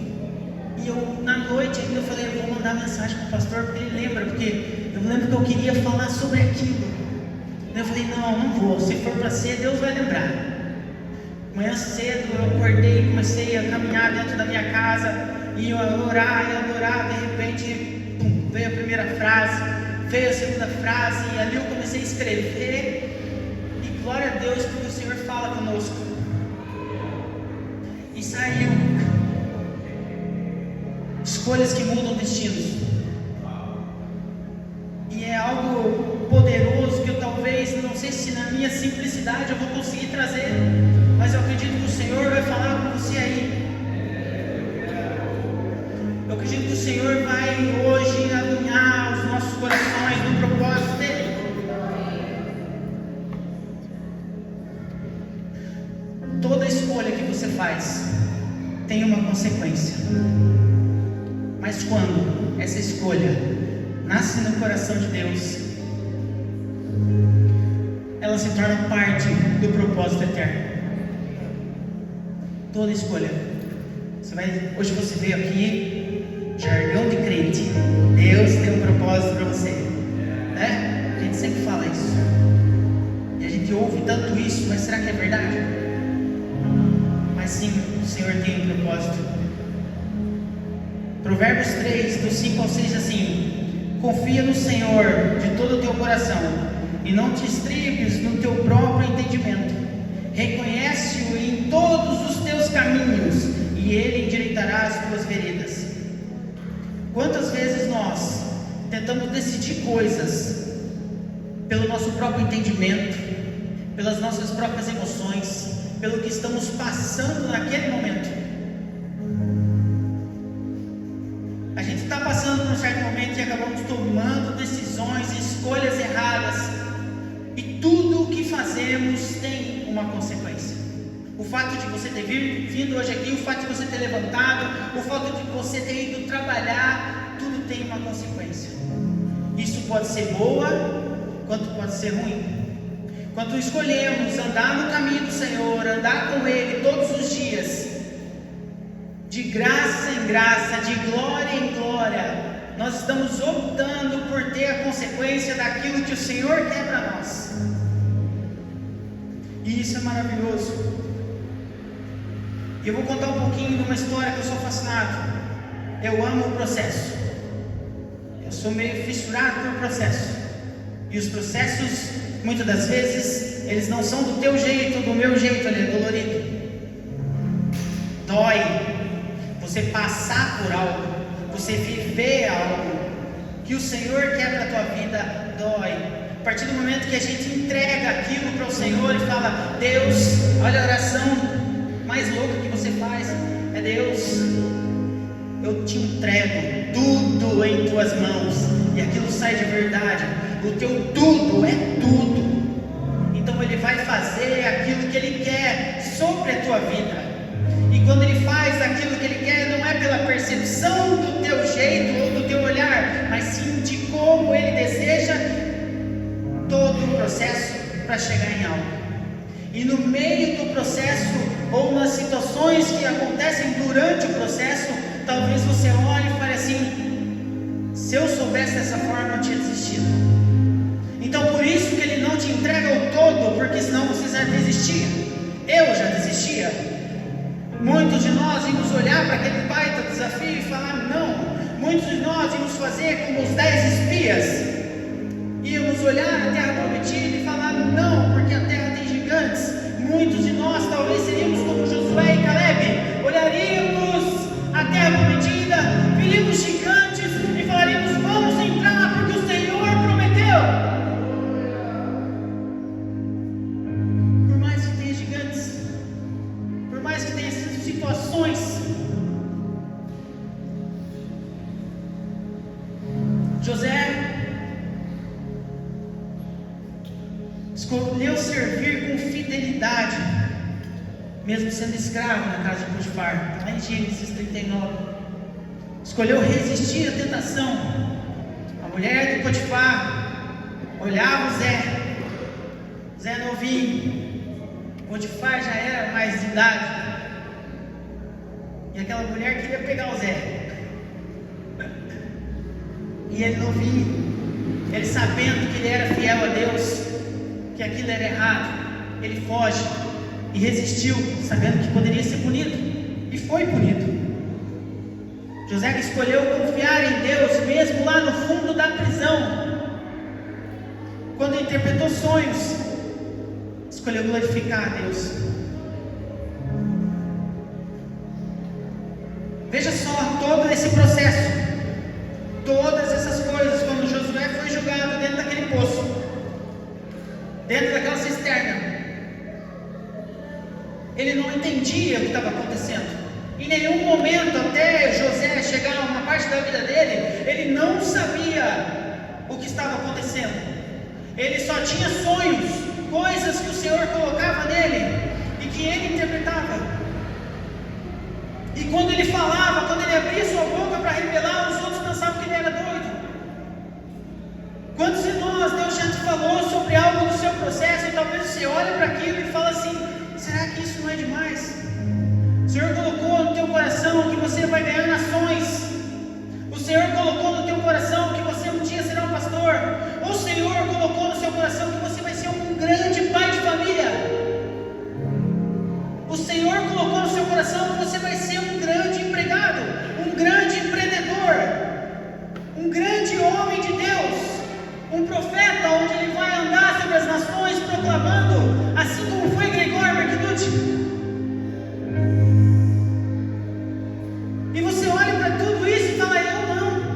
E eu, na noite ainda, eu falei, eu vou mandar mensagem para o pastor, porque ele lembra, porque eu lembro que eu queria falar sobre aquilo. Eu falei, não vou, se for para ser, Deus vai lembrar. Manhã cedo eu acordei e comecei a caminhar dentro da minha casa, e eu a orar, de repente, pum, veio a primeira frase, veio a segunda frase, e ali eu comecei a escrever, e glória a Deus, porque o Senhor fala conosco. E saiu. Escolhas que mudam destinos. E é algo poderoso que eu talvez, não sei se na minha simplicidade eu vou conseguir trazer, mas eu acredito que o Senhor vai falar com você aí. Eu acredito que o Senhor vai hoje alinhar os nossos corações no propósito dele. Toda escolha que você faz tem uma consequência. Mas quando essa escolha nasce no coração de Deus, ela se torna parte do propósito eterno. Toda escolha. Hoje você veio aqui, jargão de crente. Deus tem um propósito para você, né? A gente sempre fala isso. E a gente ouve tanto isso, mas será que é verdade? Mas sim, o Senhor tem um propósito. Provérbios 3, do 5 ao 6, assim: confia no Senhor de todo o teu coração, e não te estribes no teu próprio entendimento. Reconhece-o em todos os teus caminhos, e Ele endireitará as tuas veredas. Quantas vezes nós tentamos decidir coisas pelo nosso próprio entendimento, pelas nossas próprias emoções, pelo que estamos passando naquele momento? A gente está passando por um certo momento e acabamos tomando decisões e escolhas erradas, e tudo o que fazemos tem uma consequência. O fato de você ter vindo hoje aqui, o fato de você ter levantado, o fato de você ter ido trabalhar, tudo tem uma consequência. Isso pode ser boa, quanto pode ser ruim. Quando escolhemos andar no caminho do Senhor, andar com Ele todos os dias, de graça em graça, de glória em glória, nós estamos optando por ter a consequência daquilo que o Senhor quer para nós. E isso é maravilhoso. E eu vou contar um pouquinho de uma história que eu sou fascinado. Eu amo o processo. Eu sou meio fissurado por processo. E os processos, muitas das vezes, eles não são do teu jeito, do meu jeito, ele é dolorido. Dói você passar por algo, você viver algo que o Senhor quer para a tua vida. Dói. A partir do momento que a gente entrega aquilo para o Senhor e fala: Deus, olha a oração mais louca que você faz, é: Deus, eu te entrego tudo em tuas mãos, e aquilo sai de verdade. O teu tudo é tudo. Então Ele vai fazer aquilo que Ele quer sobre a tua vida. E quando Ele faz aquilo que Ele quer, não é pela percepção do teu jeito ou do teu olhar, mas sim de como Ele deseja todo o processo para chegar em algo. E no meio do processo, ou nas situações que acontecem durante o processo, talvez você olhe e fale assim: se eu soubesse dessa forma, eu tinha desistido. Então por isso que Ele não te entrega o todo, porque senão você já desistia. Eu já desistia. Muitos de nós íamos olhar para aquele baita desafio e falar não. Muitos de nós íamos fazer como os 10 espias. Íamos olhar a terra prometida e falar não, porque a terra tem gigantes. Muitos de nós talvez seríamos como Josué e Caleb. Olharíamos a terra prometida escolheu servir com fidelidade, mesmo sendo escravo na casa de Potifar, lá em Gênesis 39. Escolheu resistir à tentação. A mulher de Potifar olhava o Zé novinho, Potifar já era mais de idade, e aquela mulher queria pegar o Zé, e ele novinho, ele sabendo que ele era fiel a Deus, que aquilo era errado, ele foge e resistiu, sabendo que poderia ser punido, e foi punido. José escolheu confiar em Deus, mesmo lá no fundo da prisão. Quando interpretou sonhos, escolheu glorificar a Deus. Veja só todo esse processo, todas essas coisas. Quando Josué foi julgado dentro daquele poço, dentro daquela cisterna, ele não entendia o que estava acontecendo. Em nenhum momento, até José chegar a uma parte da vida dele, ele não sabia o que estava acontecendo. Ele só tinha sonhos, coisas que o Senhor colocava nele e que ele interpretava. E quando ele falava, quando ele abria sua boca para revelar, os outros pensavam que ele era doido. Quantos de nós, Deus já te falou sobre algo do seu processo, e talvez você olhe para aquilo e fala assim: será que isso não é demais? O Senhor colocou no teu coração que você vai ganhar nações. O Senhor colocou no teu coração que você um dia será um pastor. O Senhor colocou no seu coração que você vai ser um grande pai de família. O Senhor colocou no seu coração que você vai ser um grande empregado, um grande empreendedor, um grande homem de Deus, um profeta onde ele vai andar sobre as nações proclamando, assim como foi Gregório Marquiduti. E você olha para tudo isso e fala: eu não.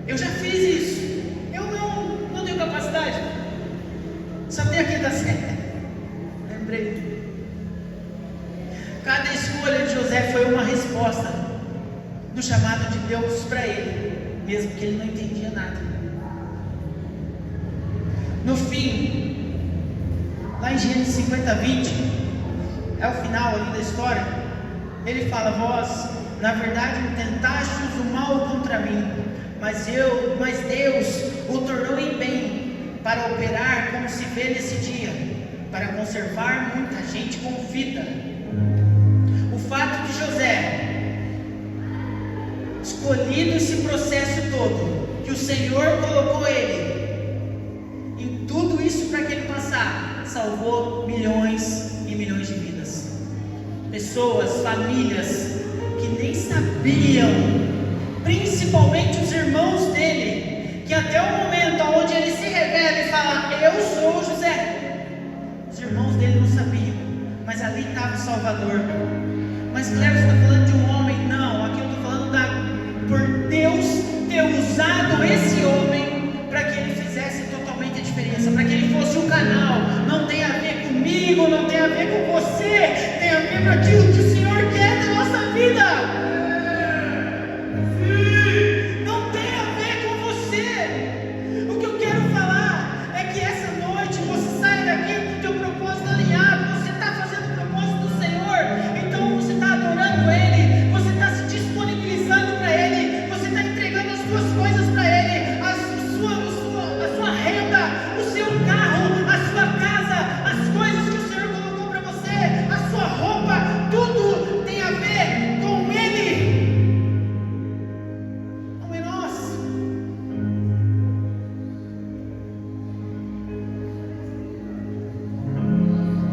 Eu já fiz isso. Eu não tenho capacidade. Sabia que dá certo? Lembrei. Cada escolha de José foi uma resposta do chamado de Deus para ele, mesmo que ele não entendia nada. No fim, lá em Gênesis 50:20, é o final ali da história, ele fala: vós, na verdade, intentastes o mal contra mim, mas Deus o tornou em bem, para operar como se vê nesse dia, para conservar muita gente com vida. O fato de José, escolhido esse processo todo, que o Senhor colocou ele, em tudo isso para que ele passasse, salvou milhões e milhões de vidas. Pessoas, famílias que nem sabiam, principalmente os irmãos dele, que até o momento onde ele se revela e fala: eu sou José, os irmãos dele não sabiam, mas ali estava o Salvador. Mas Cleber, você está falando de um homem? Não, aqui eu estou falando por Deus ter usado esse homem para que ele fizesse totalmente a diferença, para que ele fosse um canal. Não tem a ver comigo, não tem a ver com você, tem a ver com aquilo que o Senhor quer da nossa vida. Não tem a ver com você. O que eu quero falar é que essa noite você sai daqui com o teu propósito alinhado. Você está fazendo o propósito do Senhor, então você está adorando Ele, você está se disponibilizando para Ele, você está entregando as suas coisas para Ele, a sua renda, o seu carro, a sua casa, as coisas que o Senhor colocou para você, a sua roupa, tudo tem a ver com Ele, não é nós.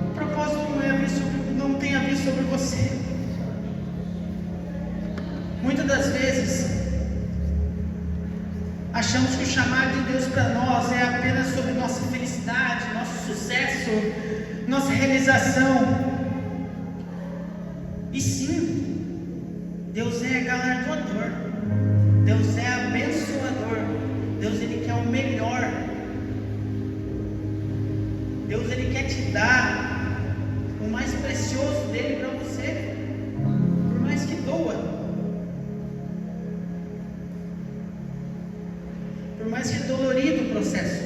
O propósito não tem a ver sobre você. Muitas das vezes achamos que o chamado de Deus para nós é apenas sobre nossa felicidade, nosso sucesso, nossa realização. E sim, Deus é galardoador, Deus é abençoador, Deus ele quer o melhor, Deus ele quer te dar o mais precioso dele para você, por mais que doa. do processo.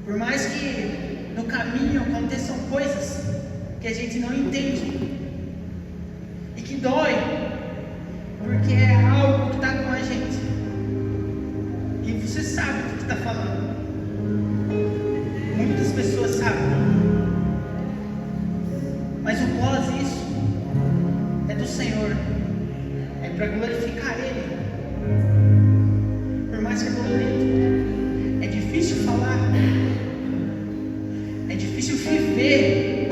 Por mais que no caminho aconteçam coisas que a gente não entende e que dói, porque é algo que está com a gente. E você sabe do que está falando. Muitas pessoas sabem. Mas o pós isso é do Senhor. É para glorificar Ele. Por mais que é dolorido, é difícil falar, é difícil viver,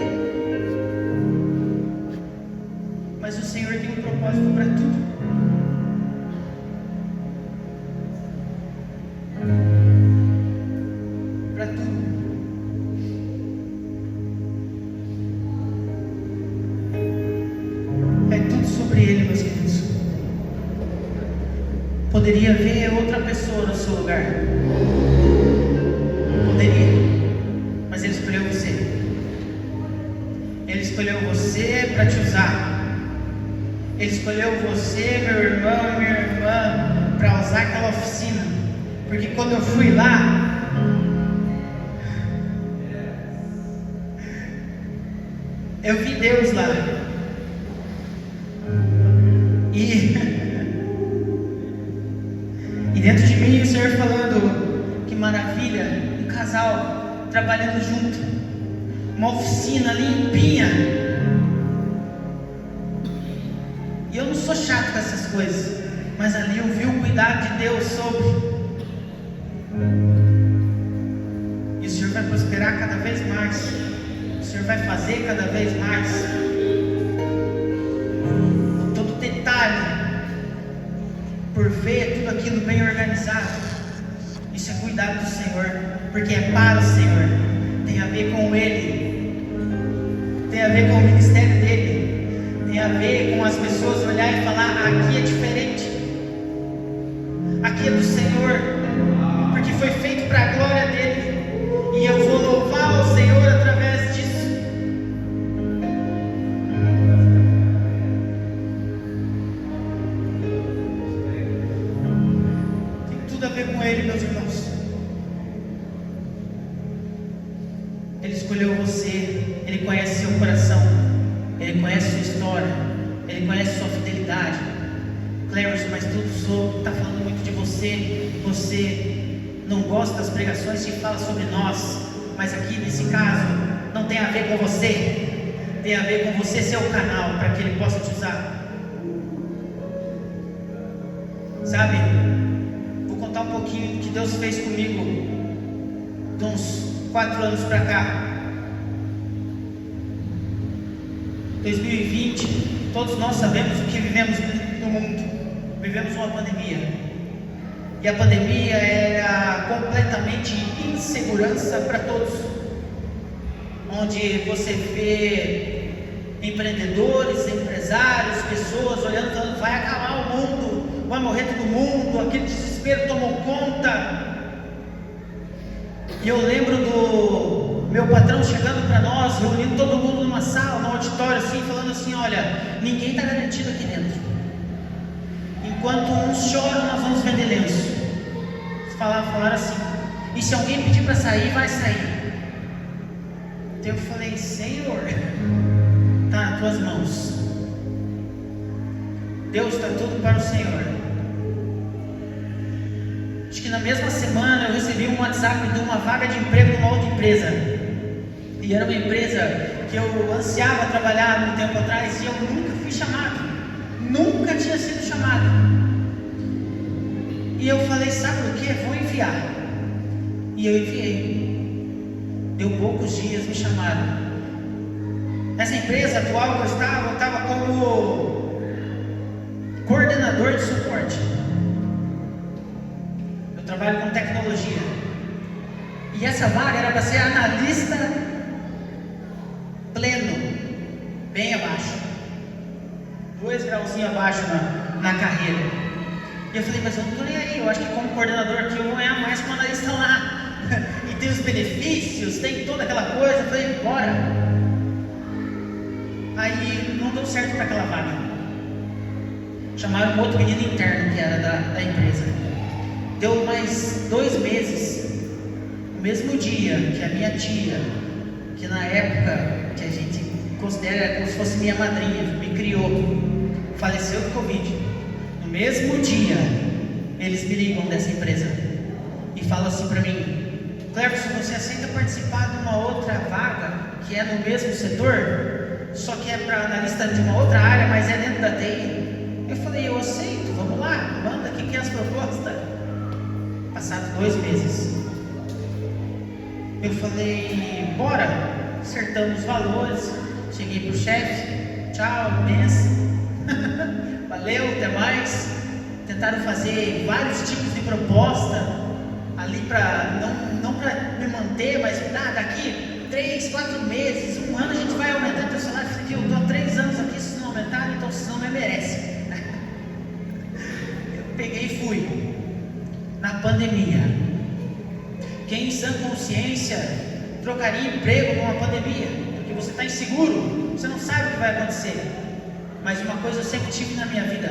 mas o Senhor tem um propósito para tudo. Para tudo. É tudo sobre Ele, meus queridos. Poderia haver outra pessoa no seu lugar. Poderia. Mas Ele escolheu você. Ele escolheu você para te usar. Ele escolheu você, meu irmão e minha irmã, para usar aquela oficina. Porque quando eu fui lá, eu vi Deus lá. E dentro de mim o Senhor falando: que maravilha, um casal trabalhando junto, uma oficina limpinha. E eu não sou chato com essas coisas, mas ali eu vi o cuidado de Deus sobre. E o Senhor vai prosperar cada vez mais. O Senhor vai fazer cada vez mais. Todo detalhe, por ver tudo aquilo bem organizado. Isso é cuidado do Senhor, porque é para o Senhor. Tem a ver com Ele, tem a ver com o ministério dele, tem a ver com as pessoas olhar e falar: aqui é diferente, aqui é do Senhor, porque foi feito para a glória dele, e eu vou louvar o Senhor através disso. A ver com Ele, meus irmãos. Ele escolheu você. Ele conhece seu coração. Ele conhece sua história. Ele conhece sua fidelidade. Cleverson, mas tudo está falando muito de você. Você não gosta das pregações que falam sobre nós, mas aqui nesse caso não tem a ver com você. Tem a ver com você ser o canal para que Ele possa te usar. Sabe? Contar um pouquinho do que Deus fez comigo de uns 4 anos para cá. 2020, todos nós sabemos o que vivemos no mundo. Vivemos uma pandemia. E a pandemia era completamente insegurança para todos. Onde você vê empreendedores, empresários, pessoas olhando e falando: vai acabar o mundo, vai morrer todo mundo, aquele desespero tomou conta. E eu lembro do meu patrão chegando para nós, reunindo todo mundo numa sala, num auditório assim, falando assim: olha, ninguém está garantido aqui dentro. Enquanto uns choram, nós vamos vender lenço. Falaram assim: e se alguém pedir para sair, vai sair. Então eu falei: Senhor, está nas tuas mãos. Deus, está tudo para o Senhor. Acho que na mesma semana eu recebi um WhatsApp de uma vaga de emprego numa outra empresa. E era uma empresa que eu ansiava trabalhar um tempo atrás e eu nunca fui chamado. Nunca tinha sido chamado. E eu falei: sabe o que? Vou enviar. E eu enviei. Deu poucos dias, me chamaram. Nessa empresa atual que eu estava como coordenador de suporte. Eu trabalho com tecnologia. E essa vaga era para ser analista pleno, bem abaixo, 2 grauzinhos abaixo na carreira. E eu falei: mas eu não estou nem aí, eu acho que como coordenador aqui eu vou ganhar mais que um analista lá. E tem os benefícios, tem toda aquela coisa. Eu falei: bora. Aí não deu certo para aquela vaga. Chamaram um outro menino interno que era da empresa. Deu mais 2 meses, no mesmo dia que a minha tia, que na época que a gente considera como se fosse minha madrinha, me criou, faleceu de Covid. No mesmo dia, eles me ligam dessa empresa e falam assim para mim: Cleverson, você aceita participar de uma outra vaga que é no mesmo setor, só que é para analista de uma outra área, mas é dentro da TI? Eu falei: eu aceito, vamos lá, manda aqui que é as propostas. Passado 2 meses, eu falei: bora, acertamos os valores, cheguei pro chefe, tchau, benção, valeu, até mais. Tentaram fazer vários tipos de proposta ali para não para me manter, mas daqui 3, 4 meses, 1 ano a gente vai aumentar teu salário. Eu falei: eu estou há 3 anos aqui, se não aumentar, então você não me merece. Eu peguei e fui. Na pandemia, quem em sã consciência trocaria emprego numa pandemia? Porque você está inseguro, você não sabe o que vai acontecer. Mas uma coisa eu sempre tive na minha vida: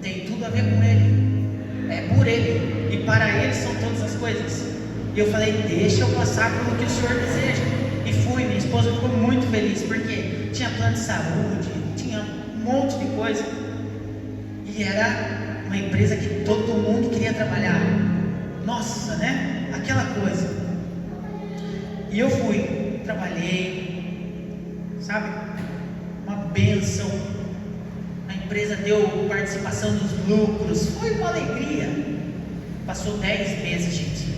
tem tudo a ver com Ele, é por Ele, e para Ele são todas as coisas. E eu falei: deixa eu passar pelo que o Senhor deseja. E fui. Minha esposa ficou muito feliz, porque tinha plano de saúde, tinha um monte de coisa, e era uma empresa que todo mundo queria trabalhar. Nossa, né? Aquela coisa. E eu fui, trabalhei, sabe? Uma bênção. A empresa deu participação nos lucros, foi uma alegria. Passou 10 meses, gente.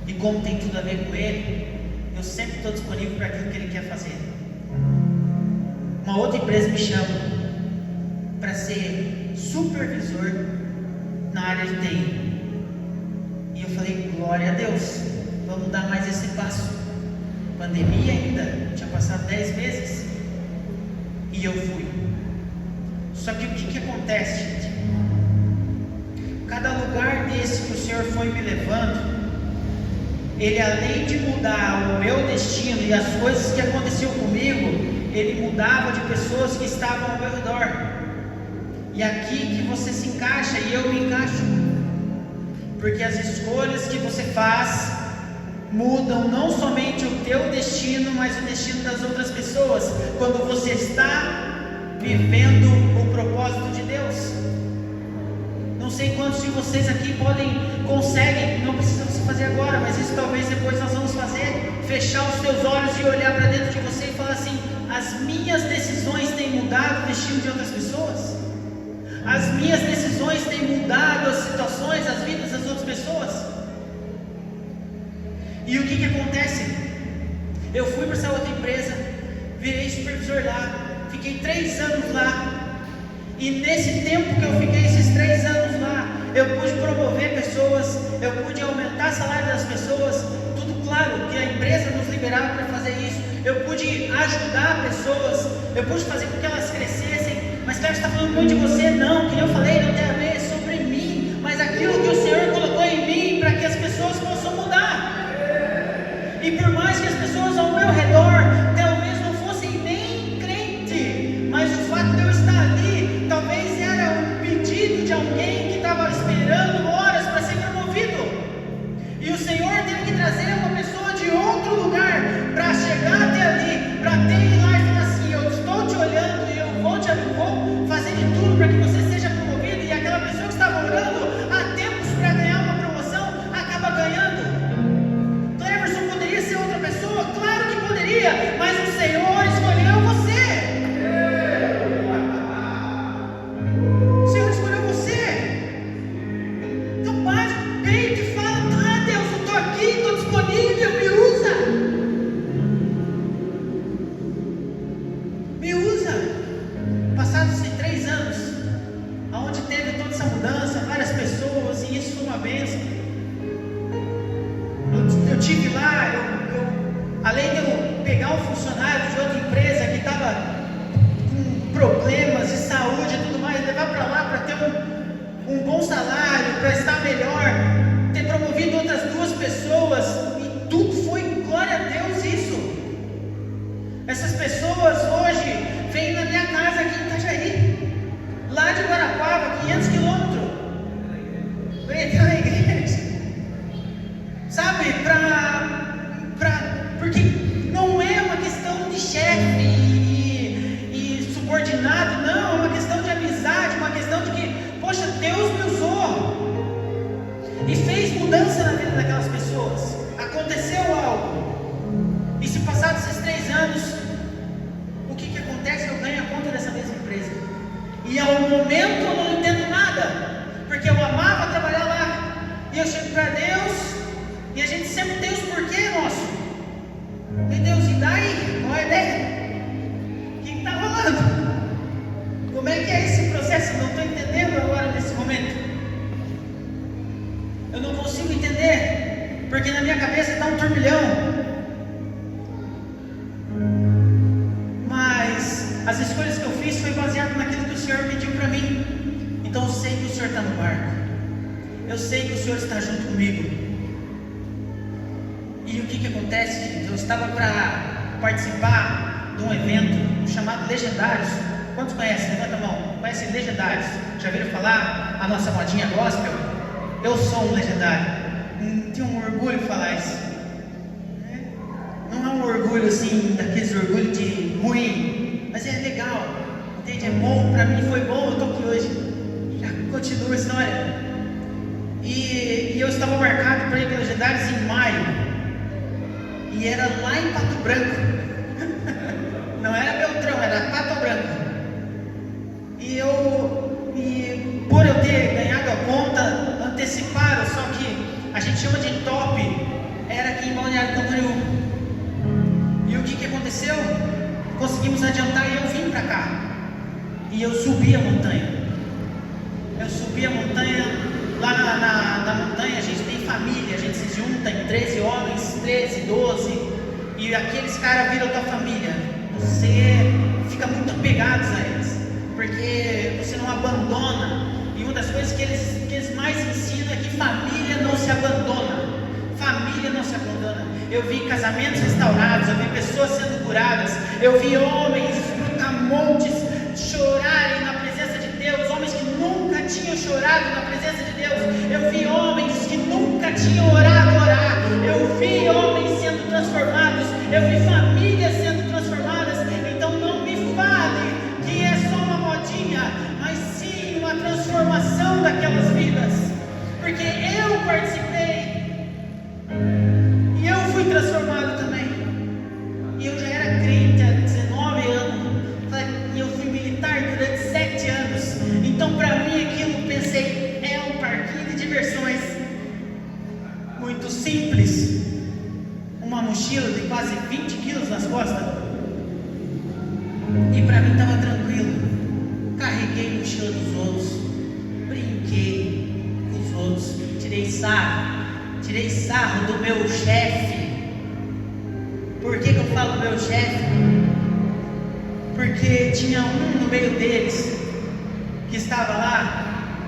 E como tem tudo a ver com Ele, eu sempre estou disponível para aquilo que Ele quer fazer. Uma outra empresa me chama para ser supervisor na área de TI. E eu falei: glória a Deus, vamos dar mais esse passo. Pandemia ainda, tinha passado 10 meses, e eu fui. Só que o que acontece, gente? Cada lugar desse que o Senhor foi me levando, Ele, além de mudar o meu destino e as coisas que aconteciam comigo, Ele mudava de pessoas que estavam ao meu redor. E aqui que você se encaixa e eu me encaixo, porque as escolhas que você faz mudam não somente o teu destino, mas o destino das outras pessoas, quando você está vivendo o propósito de Deus. Não sei quantos de vocês aqui conseguem, não precisa você fazer agora, mas isso talvez depois nós vamos fazer, fechar os teus olhos e olhar para dentro de você e falar assim: as minhas decisões têm mudado o destino de outras pessoas? As minhas decisões têm mudado as situações, as vidas das outras pessoas? E o que acontece? Eu fui para essa outra empresa, virei supervisor lá, fiquei 3 anos lá, e nesse tempo que eu fiquei esses 3 anos lá, eu pude promover pessoas, eu pude aumentar o salário das pessoas, tudo claro que a empresa nos liberava para fazer isso, eu pude ajudar pessoas, eu pude fazer com que elas crescessem. Mas claro, está falando muito de você? Não, que eu falei, não tem a ver, é sobre mim, mas aquilo que o Senhor colocou em mim, para que as pessoas possam mudar. E por mais que as pessoas ao meu redor talvez não fossem nem crente, mas o fato de eu estar ali, talvez era um pedido de alguém que estava esperando horas para ser promovido, e o Senhor teve que trazer uma pessoa de outro lugar para chegar até ali, para ter ir lá e falar assim: eu estou te olhando e eu vou fazer de tudo para que você seja promovido. E aquela pessoa que estava orando há tempos para ganhar uma promoção, acaba ganhando. Cleverson poderia ser outra pessoa? Claro que poderia, mas o Senhor escolheu você. O Senhor escolheu você. Então bate o peito e fala: tá, Deus, eu estou aqui, estou disponível, me usa. Me usa. Passados esses 3 anos, onde teve toda essa mudança, várias pessoas, e isso foi uma bênção. Eu tive lá, além de eu pegar um funcionário de outra empresa que estava com problemas de saúde e tudo mais, levar para lá para ter um bom salário, para estar melhor, ter promovido outras 2 pessoas, e tudo foi glória a Deus isso. Essas pessoas hoje vêm na minha casa aqui em Itajaí, lá de Guarapuava, 500 quilômetros. Vem entrar na igreja. aconteceu algo. E se passados esses 3 anos, o que acontece? Eu ganho a conta dessa mesma empresa. E ao momento eu não entendo nada, porque eu amava trabalhar lá. E eu chego para Deus, e a gente sempre tem os porquê nosso. E Deus, e daí? Qual a ideia? O que está rolando? Como é que é esse processo? Eu não estou entendendo agora nesse momento. Eu não consigo entender, porque na minha cabeça está um turbilhão. Mas as escolhas que eu fiz foi baseado naquilo que o Senhor pediu para mim. Então eu sei que o Senhor está no barco. Eu sei que o Senhor está junto comigo. E o que acontece, gente? Eu estava para participar de um evento chamado Legendários. Quantos conhecem? Levanta a mão. Conhecem Legendários? Já viram falar a nossa modinha gospel? Eu sou um legendário. Tenho um orgulho de falar isso. Não é um orgulho assim, daqueles orgulhos de ruim, mas é legal, entende? É bom, para mim foi bom, eu estou aqui hoje. Já continua a história. E eu estava marcado para ir para Legendários em maio. E era lá em Pato Branco. Não era Beltrão, era Pato Branco. E por eu ter ganhado a conta, anteciparam, só que a gente chama de top, era aqui em Balneário Camboriú. E o que aconteceu? Conseguimos adiantar e eu vim para cá. E eu subi a montanha. Lá na montanha a gente tem família, a gente se junta em 13 homens, 13, 12, e aqueles caras viram tua família. Você fica muito apegado a eles, porque você não abandona. E uma das coisas que eles mais ensinam é que família não se abandona. Família não se abandona. Eu vi casamentos restaurados, eu vi pessoas sendo curadas, eu vi homens brutamontes chorarem na presença de Deus, homens que nunca tinham chorado na presença de Deus. Eu vi homens que nunca tinham orado orar. Eu vi homens sendo transformados. Eu vi famílias sendo transformadas. Então não me fale que é só uma modinha, mas sim uma transformação daquelas vidas, porque eu participei e eu fui transformado também. E eu já era crente há 19 anos e eu fui militar durante 7 anos. Então para mim aquilo, pensei, é um parquinho de diversões muito simples, uma mochila de quase 20 quilos nas costas, e para mim estava tranquilo. Carreguei a mochila dos outros, brinquei com os outros, tirei sarro do meu chefe. Por que eu falo meu chefe? Porque tinha um no meio deles que estava lá,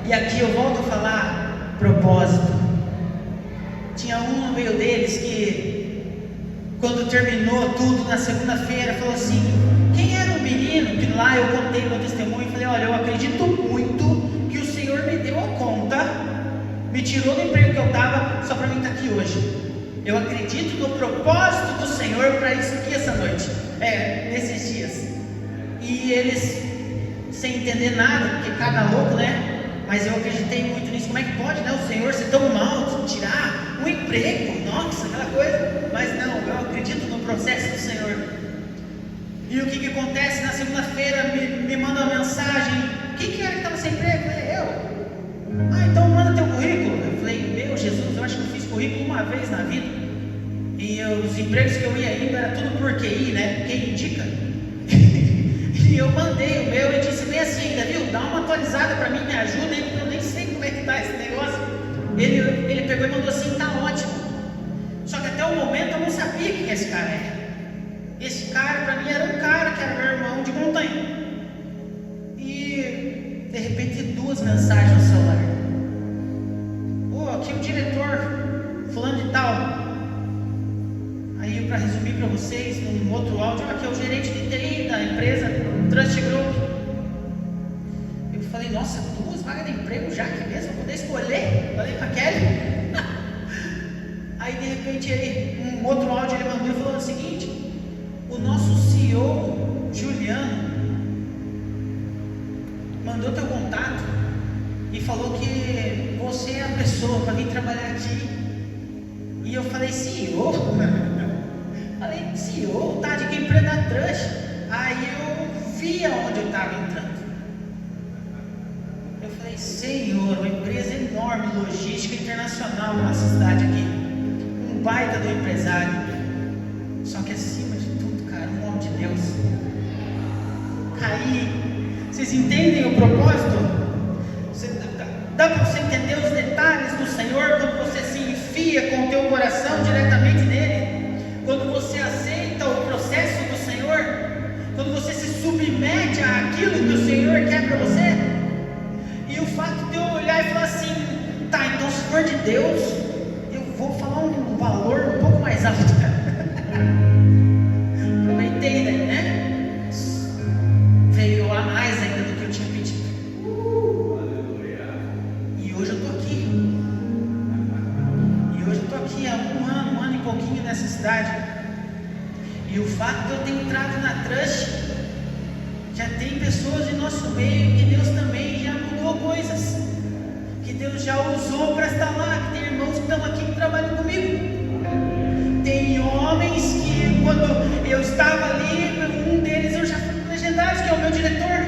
e aqui eu volto a falar propósito. Tinha um no meio deles que, quando terminou tudo na segunda-feira, falou assim: quem era o menino? Que lá eu contei meu testemunho e falei: olha, eu acredito muito que o Senhor me deu a conta, me tirou do emprego que eu estava só para mim estar aqui hoje. Eu acredito no propósito do Senhor para isso aqui essa noite, nesses dias. E eles, sem entender nada, porque cada louco, né? Mas eu acreditei muito nisso. Como é que pode, né? O Senhor ser tão mal, tirar um emprego, nossa, aquela coisa. Mas não, eu acredito no processo do Senhor. E o que acontece? Na segunda-feira me manda uma mensagem: quem que era que estava sem emprego? Eu falei: eu. Então manda teu currículo. Eu falei: meu Jesus, eu acho que eu fiz currículo uma vez na vida. E os empregos que eu ia indo era tudo por QI, né? Quem indica? E eu mandei o meu e disse bem assim ainda: viu, dá uma atualizada para mim, me ajuda aí, porque eu nem sei como é que tá esse negócio. Ele pegou e mandou assim: tá ótimo. Só que até o momento eu não sabia quem esse cara era. Esse cara para mim era um cara que era meu irmão de montanha. E de repente 2 mensagens no celular: aqui o diretor fulano de tal. Aí, para resumir para vocês, num outro áudio, aqui é o gerente de TI da empresa Trust Group. Eu falei: nossa, 2 vagas de emprego já aqui mesmo, vou poder escolher. Falei para Kelly. Aí de repente um outro áudio ele mandou e falou o seguinte: o nosso CEO Juliano mandou teu contato e falou que você é a pessoa para vir trabalhar aqui. E eu falei, CEO? Falei, CEO, tá de quem prenda trush. Aí eu vi aonde eu estava entrando. Eu falei, Senhor, uma empresa enorme, logística internacional na nossa cidade aqui. Um baita do empresário. Só que acima de tudo, cara, um homem de Deus. Aí, vocês entendem o propósito? Dá para você entender os detalhes do Senhor quando você se enfia com o teu coração diretamente nele? Quando você aceita o processo do Senhor? Quando você se submete àquilo que o Senhor quer para você? E o fato de eu olhar e falar assim, tá, então se for de Deus, eu vou falar um valor um pouco mais alto. Aproveitei daí, né? Veio a mais ainda do que eu tinha pedido. E hoje eu tô aqui. E hoje eu tô aqui há um ano e pouquinho nessa cidade. E o fato de eu ter entrado na Trust, já tem pessoas em nosso meio que Deus também já mudou coisas, que Deus já usou para estar lá, que tem irmãos que estão aqui que trabalham comigo. Tem homens que quando eu estava ali, um deles eu já fui legendário, que é o meu diretor.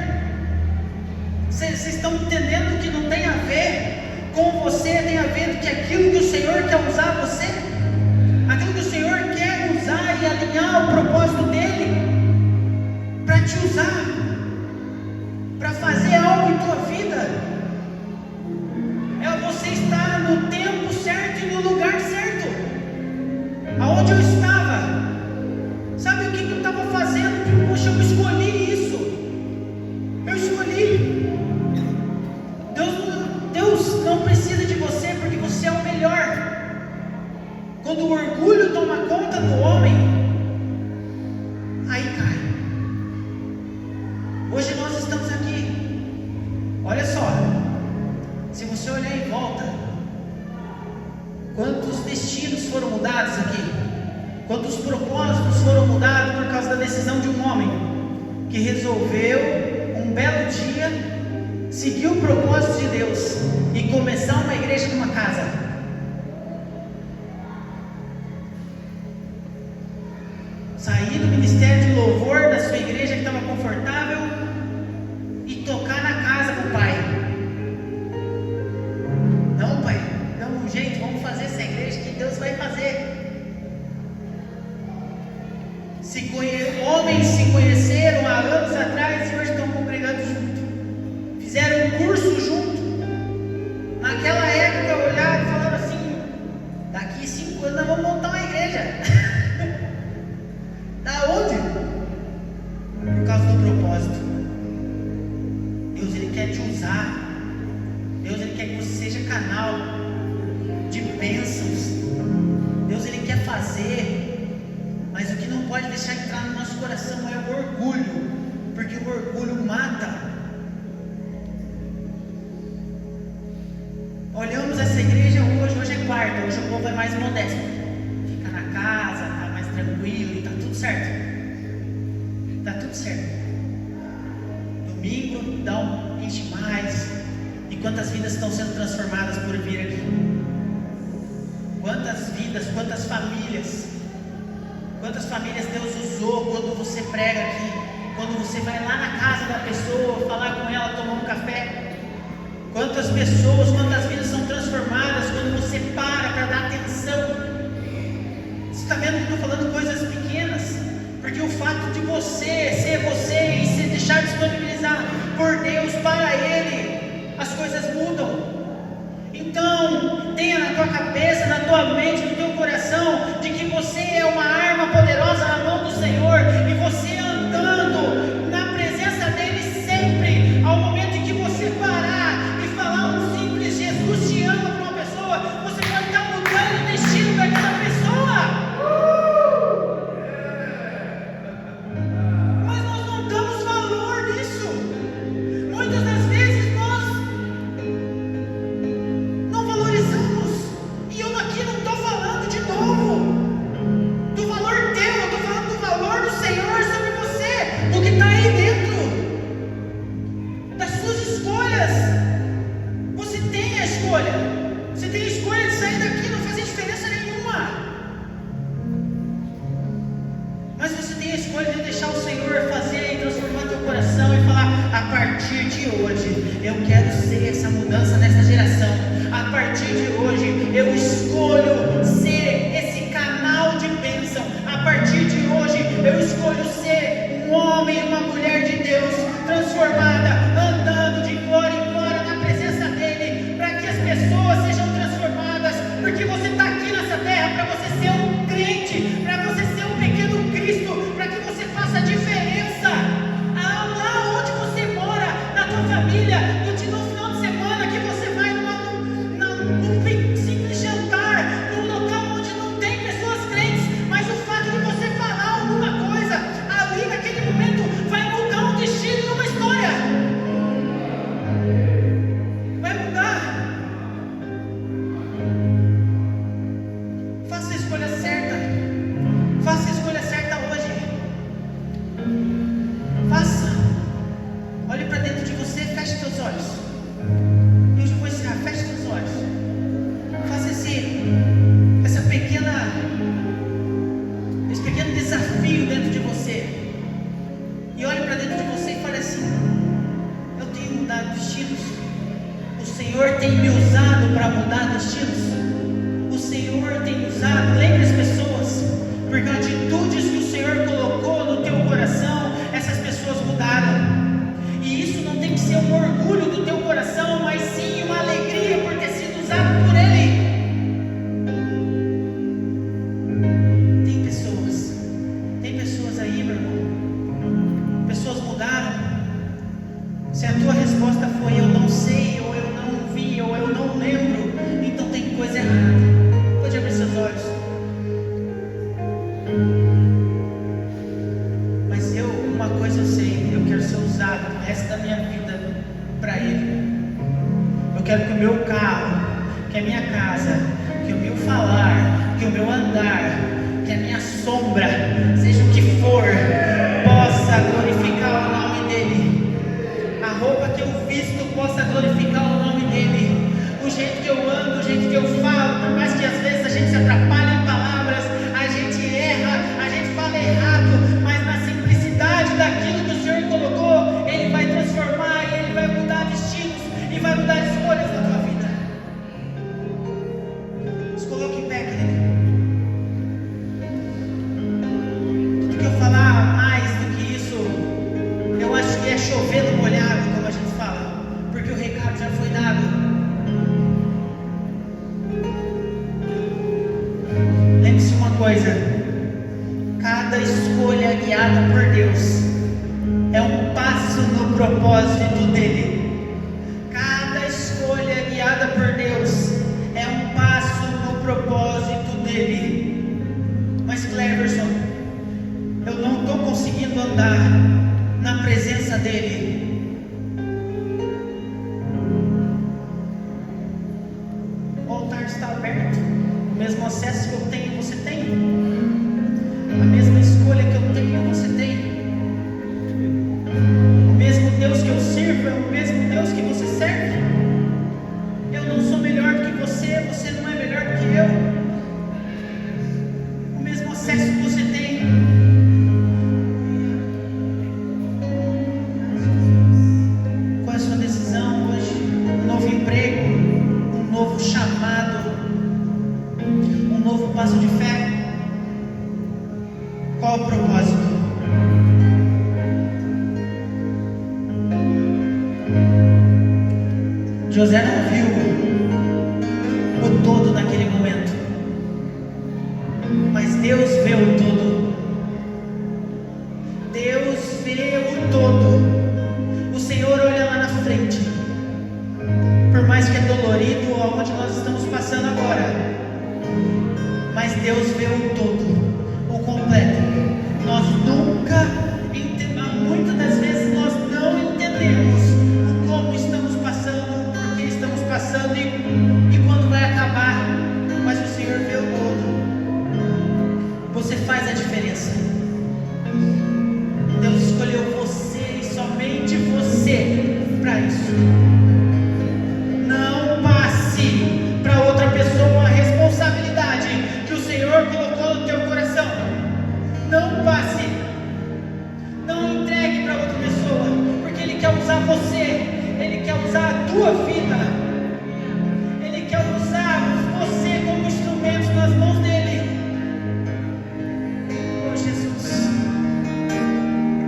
Vocês estão entendendo que não tem a ver com você, tem a ver que aquilo que o Senhor quer usar você, aquilo que o Senhor quer usar e alinhar o propósito dele para te usar, para fazer algo em tua vida. É você estar no tempo certo e no lugar certo. Aonde eu estava, sabe o que eu estava fazendo? Poxa, eu escolhi isso. Eu escolhi. Deus não precisa de você porque você é o melhor. Quando o orgulho toma conta do homem, aí cai. Hoje nós estamos aqui. Olha só, se você olhar em volta, quantos destinos foram mudados aqui? Quantos propósitos foram mudados por causa da decisão de um homem que resolveu, um belo dia, seguir o propósito de Deus e começar uma igreja numa casa? Sair do ministério de louvor da sua igreja que estava confortável e tocar na casa com o pai. Não, pai, damos um jeito, vamos fazer essa igreja que Deus vai fazer. Homens se conheceram há anos atrás e hoje estão congregando junto. Fizeram um curso junto. Naquela época olharam e falaram assim, daqui 5 anos nós vamos montar uma igreja. Da onde? Por causa do propósito. Deus, Ele quer te usar. Deus, Ele quer que você seja canal de bênçãos. Deus, Ele quer fazer. Mas o que não pode deixar entrar no nosso coração é o orgulho. Porque o orgulho mata. Olhamos essa igreja hoje é quarta. Hoje o povo é mais modesto. Fica na casa, tá mais tranquilo e tá tudo certo. Tá tudo certo. Domingo enche mais. E quantas vidas estão sendo transformadas por vir aqui? Quantas vidas, quantas famílias Deus usou quando você prega aqui, quando você vai lá na casa da pessoa, falar com ela, tomar um café. Quantas pessoas, quantas vidas são transformadas quando você para dar atenção. Você está vendo que eu estou falando coisas pequenas, porque o fato de você ser você e se deixar disponibilizar por Deus para Ele, as coisas mudam. Então, tenha na tua cabeça, na tua mente, no teu coração, de que você é uma arma poderosa na mão do Senhor, e você andando na presença dEle sempre, ao momento em que você parar e falar um simples Jesus te ama para uma pessoa, você pode estar mudando o destino daquela pessoa. Mas nós não damos valor nisso. Muitas das vezes nós não valorizamos. E eu aqui não estou falando de novo do valor teu, eu estou falando do valor do Senhor sobre você, do que está partir de hoje, eu quero ser essa mudança nessa geração. A partir de hoje, eu escolho ser esse canal de bênção. A partir de hoje, eu escolho ser um homem e uma mulher de Deus, transformada, andando de glória em glória na presença dEle, para que as pessoas sejam transformadas, porque você está aqui nessa terra para você ser um crente, para você ser um pequeno Cristo, para que você faça a diferença. Lá onde você mora, na tua família, no final de semana que você vai num simples jantar, num local onde não tem pessoas crentes, mas o fato de você falar alguma coisa ali naquele momento vai mudar um destino e uma história. Vai mudar. Faça a escolha certa. Faça a escolha certa hoje. Faça. Olhe para dentro de você, feche seus olhos. E hoje eu vou encerrar, feche seus olhos. Faça esse pequeno desafio dentro de você. E olhe para dentro de você e fale assim: eu tenho mudado destinos. O Senhor tem me usado para mudar destinos. O Senhor tem me usado. Lembre as pessoas, porque atitudes que o Senhor colocou no teu coração, essas pessoas mudaram. E isso não tem que ser um orgulho do teu coração, mas sim uma alegria por ter sido usado por Ele. Tem pessoas aí, meu irmão. Pessoas mudaram. Se a tua resposta foi eu não sei, ou eu não vi, ou eu não lembro, então tem coisa errada. Pode abrir seus olhos. Mas uma coisa eu sei, eu quero ser usado o resto da minha vida para Ele. Eu quero que o meu carro, que a minha casa, que o meu falar, que o meu andar, que a minha sombra, seja o que for, possa glorificar o nome dEle. A roupa que eu visto possa glorificar o nome dEle. O jeito que eu ando, o jeito que eu falo, por mais que às vezes a gente se atrapalhe em palavras, a gente erra, a gente fala errado, mas na simplicidade daquilo que o Senhor colocou, Ele vai transformar e Ele vai mudar destinos e vai mudar escolhas na tua vida. Se coloque em pé, querido. Tudo que eu falar mais do que isso, eu acho que é chover no molhado, como a gente fala, porque o recado já foi dado. Lembre-se uma coisa: cada escolha guiada por Deus é um passo no propósito dEle. Cada escolha guiada por Deus é um passo no propósito dEle. Mas Cleverson, eu não estou conseguindo andar na presença dEle. O altar está aberto. O mesmo acesso que eu tenho, você tem. A mesma escolha que eu tenho, você tem. O mesmo Deus que eu sirvo é o mesmo Deus que você serve. Eu não sou melhor do que você, você não é melhor do que eu. O mesmo acesso que você tem. Qual é a sua decisão hoje? Um novo emprego, um novo chamado, um novo passo de fé. Qual o propósito? José não viu o todo naquele momento, mas Deus vê o todo. Deus vê o todo. O Senhor olha lá na frente. Por mais que é dolorido aonde nós estamos passando agora, mas Deus vê o todo, o completo. Nós nunca entendemos, muitas das vezes nós não entendemos o como estamos passando, por que estamos passando e quando vai acabar, mas o Senhor vê o todo. Você faz a diferença. Deus escolheu você e somente você para isso. Não passe para outra pessoa a responsabilidade que o Senhor colocou no teu coração. Não passe. Não entregue para outra pessoa, porque Ele quer usar você você, Ele quer usar a tua vida, Ele quer usar você como instrumento nas mãos dEle. Oh Jesus,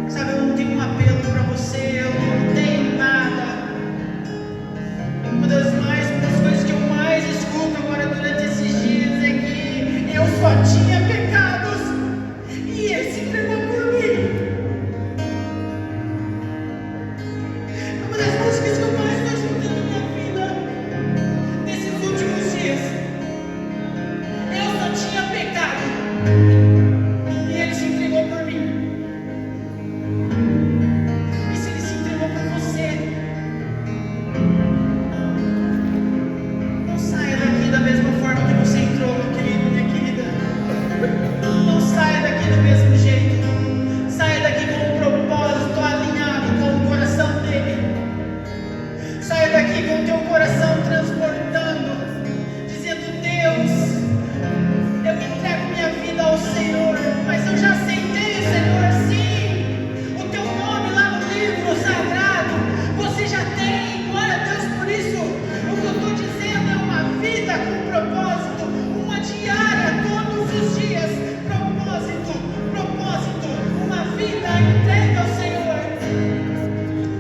sabe, eu não tenho um apelo para você, eu não tenho nada. Uma das coisas que eu mais escuto agora durante esses dias é que eu só tinha pecados e Ele se entregou por mim. Uma das músicas que eu mais estou escutando na minha vida nesses últimos dias. Eu só tinha pecado e Ele se entregou por mim. E se Ele se entregou por você, não saia daqui da mesma forma que você entrou, meu querido, minha querida. Não saia daqui do mesmo jeito. Saia daqui com um propósito alinhado com o coração dele. Saia daqui com o teu coração transbordando, dizendo: Deus, eu entrego minha vida ao Senhor, mas eu já aceitei, Senhor, sim. O teu nome lá no livro sagrado, você já tem, glória a Deus por isso. O que eu estou dizendo é uma vida com propósito, uma diária todos os dias, propósito, uma vida entregue ao Senhor.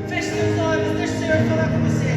Feche seus olhos, deixa o Senhor falar com você.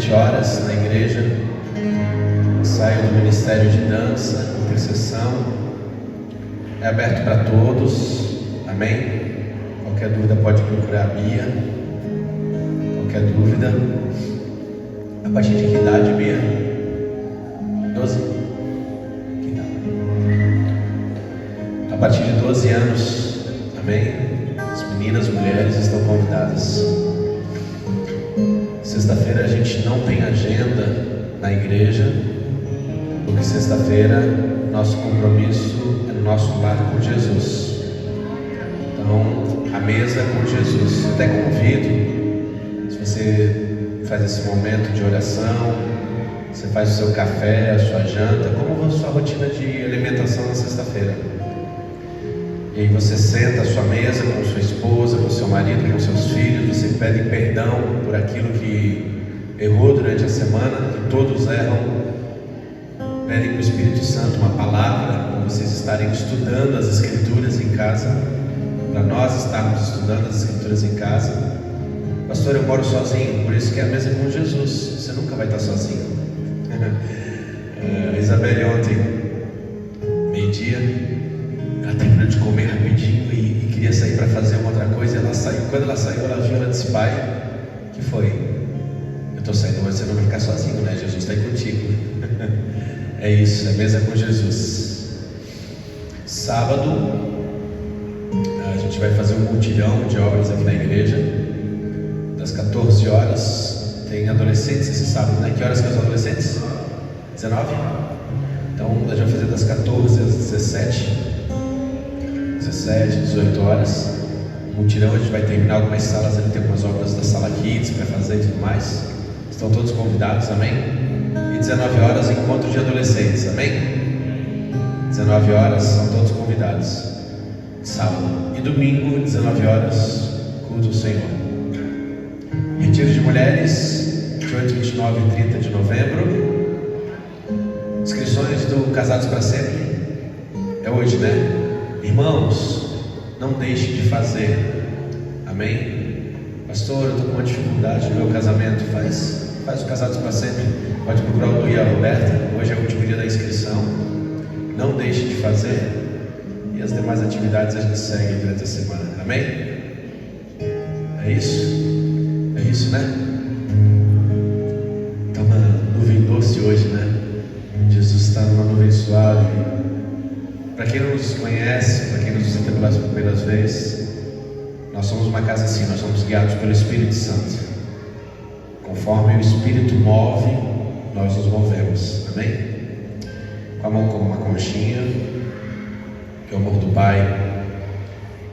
20 horas na igreja. Saio do Ministério de Dança, Intercessão. É aberto para todos, amém? Qualquer dúvida pode procurar a Bia. Qualquer dúvida. A partir de que idade, Bia? 12? Que idade? A partir de 12 anos, amém? As meninas, mulheres estão convidadas. Sexta-feira a gente não tem agenda na igreja, porque sexta-feira nosso compromisso é no nosso lar com Jesus. Então, a mesa com Jesus. Eu até convido, se você faz esse momento de oração, você faz o seu café, a sua janta, como a sua rotina de alimentação na sexta-feira. E aí você senta à sua mesa com sua esposa, com seu marido, com seus filhos, você pede perdão por aquilo que errou durante a semana, que todos erram. Pedem para o Espírito Santo uma palavra, para vocês estarem estudando as Escrituras em casa, para nós estarmos estudando as Escrituras em casa. Pastor, eu moro sozinho, por isso que é a mesa com Jesus, você nunca vai estar sozinho. Isabelle ontem, meio-dia, ela terminou de comer rapidinho e queria sair para fazer uma outra coisa. Ela saiu, quando ela saiu, ela viu, ela disse: pai, que foi? Eu estou saindo, mas você não vai ficar sozinho, né? Jesus está aí contigo. É isso, é mesa com Jesus. Sábado a gente vai fazer um mutirão de obras aqui na igreja, das 14 horas. Tem adolescentes esse sábado, né? Que horas que é os adolescentes? 19? Então a gente vai fazer das 14 às 17, 18 horas. O mutirão, a gente vai terminar algumas salas ali, tem algumas obras da sala Kids para fazer e tudo mais. Estão todos convidados, amém? E 19 horas, encontro de adolescentes, amém? 19 horas, são todos convidados. Sábado e domingo, 19 horas, culto ao Senhor. Retiro de mulheres, 28, 29 e 30 de novembro. Inscrições do Casados para Sempre. É hoje, né? Irmãos, não deixe de fazer, amém? Pastor, eu estou com uma dificuldade no meu casamento. Faz o Casados para Sempre. Pode procurar o Du e a Roberta. Hoje é o último dia da inscrição. Não deixe de fazer. E as demais atividades a gente segue durante a semana, amém? É isso, né? Está uma nuvem doce hoje, né? Jesus está numa nuvem suave. Para quem não nos conhece, para quem nos visita pelas primeiras vezes, nós somos uma casa assim, nós somos guiados pelo Espírito Santo. Conforme o Espírito move, nós nos movemos, amém? Com a mão como uma conchinha, que é o amor do Pai,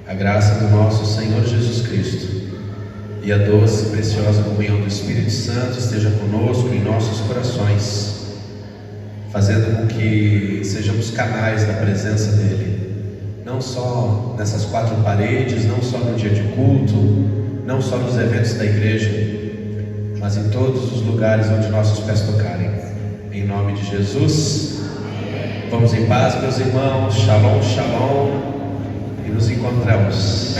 a graça do nosso Senhor Jesus Cristo e a doce e preciosa comunhão do Espírito Santo esteja conosco em nossos corações, fazendo com que sejamos canais da presença dEle, não só nessas quatro paredes, não só no dia de culto, não só nos eventos da igreja, mas em todos os lugares onde nossos pés tocarem. Em nome de Jesus, vamos em paz, meus irmãos. Shalom, shalom, e nos encontramos.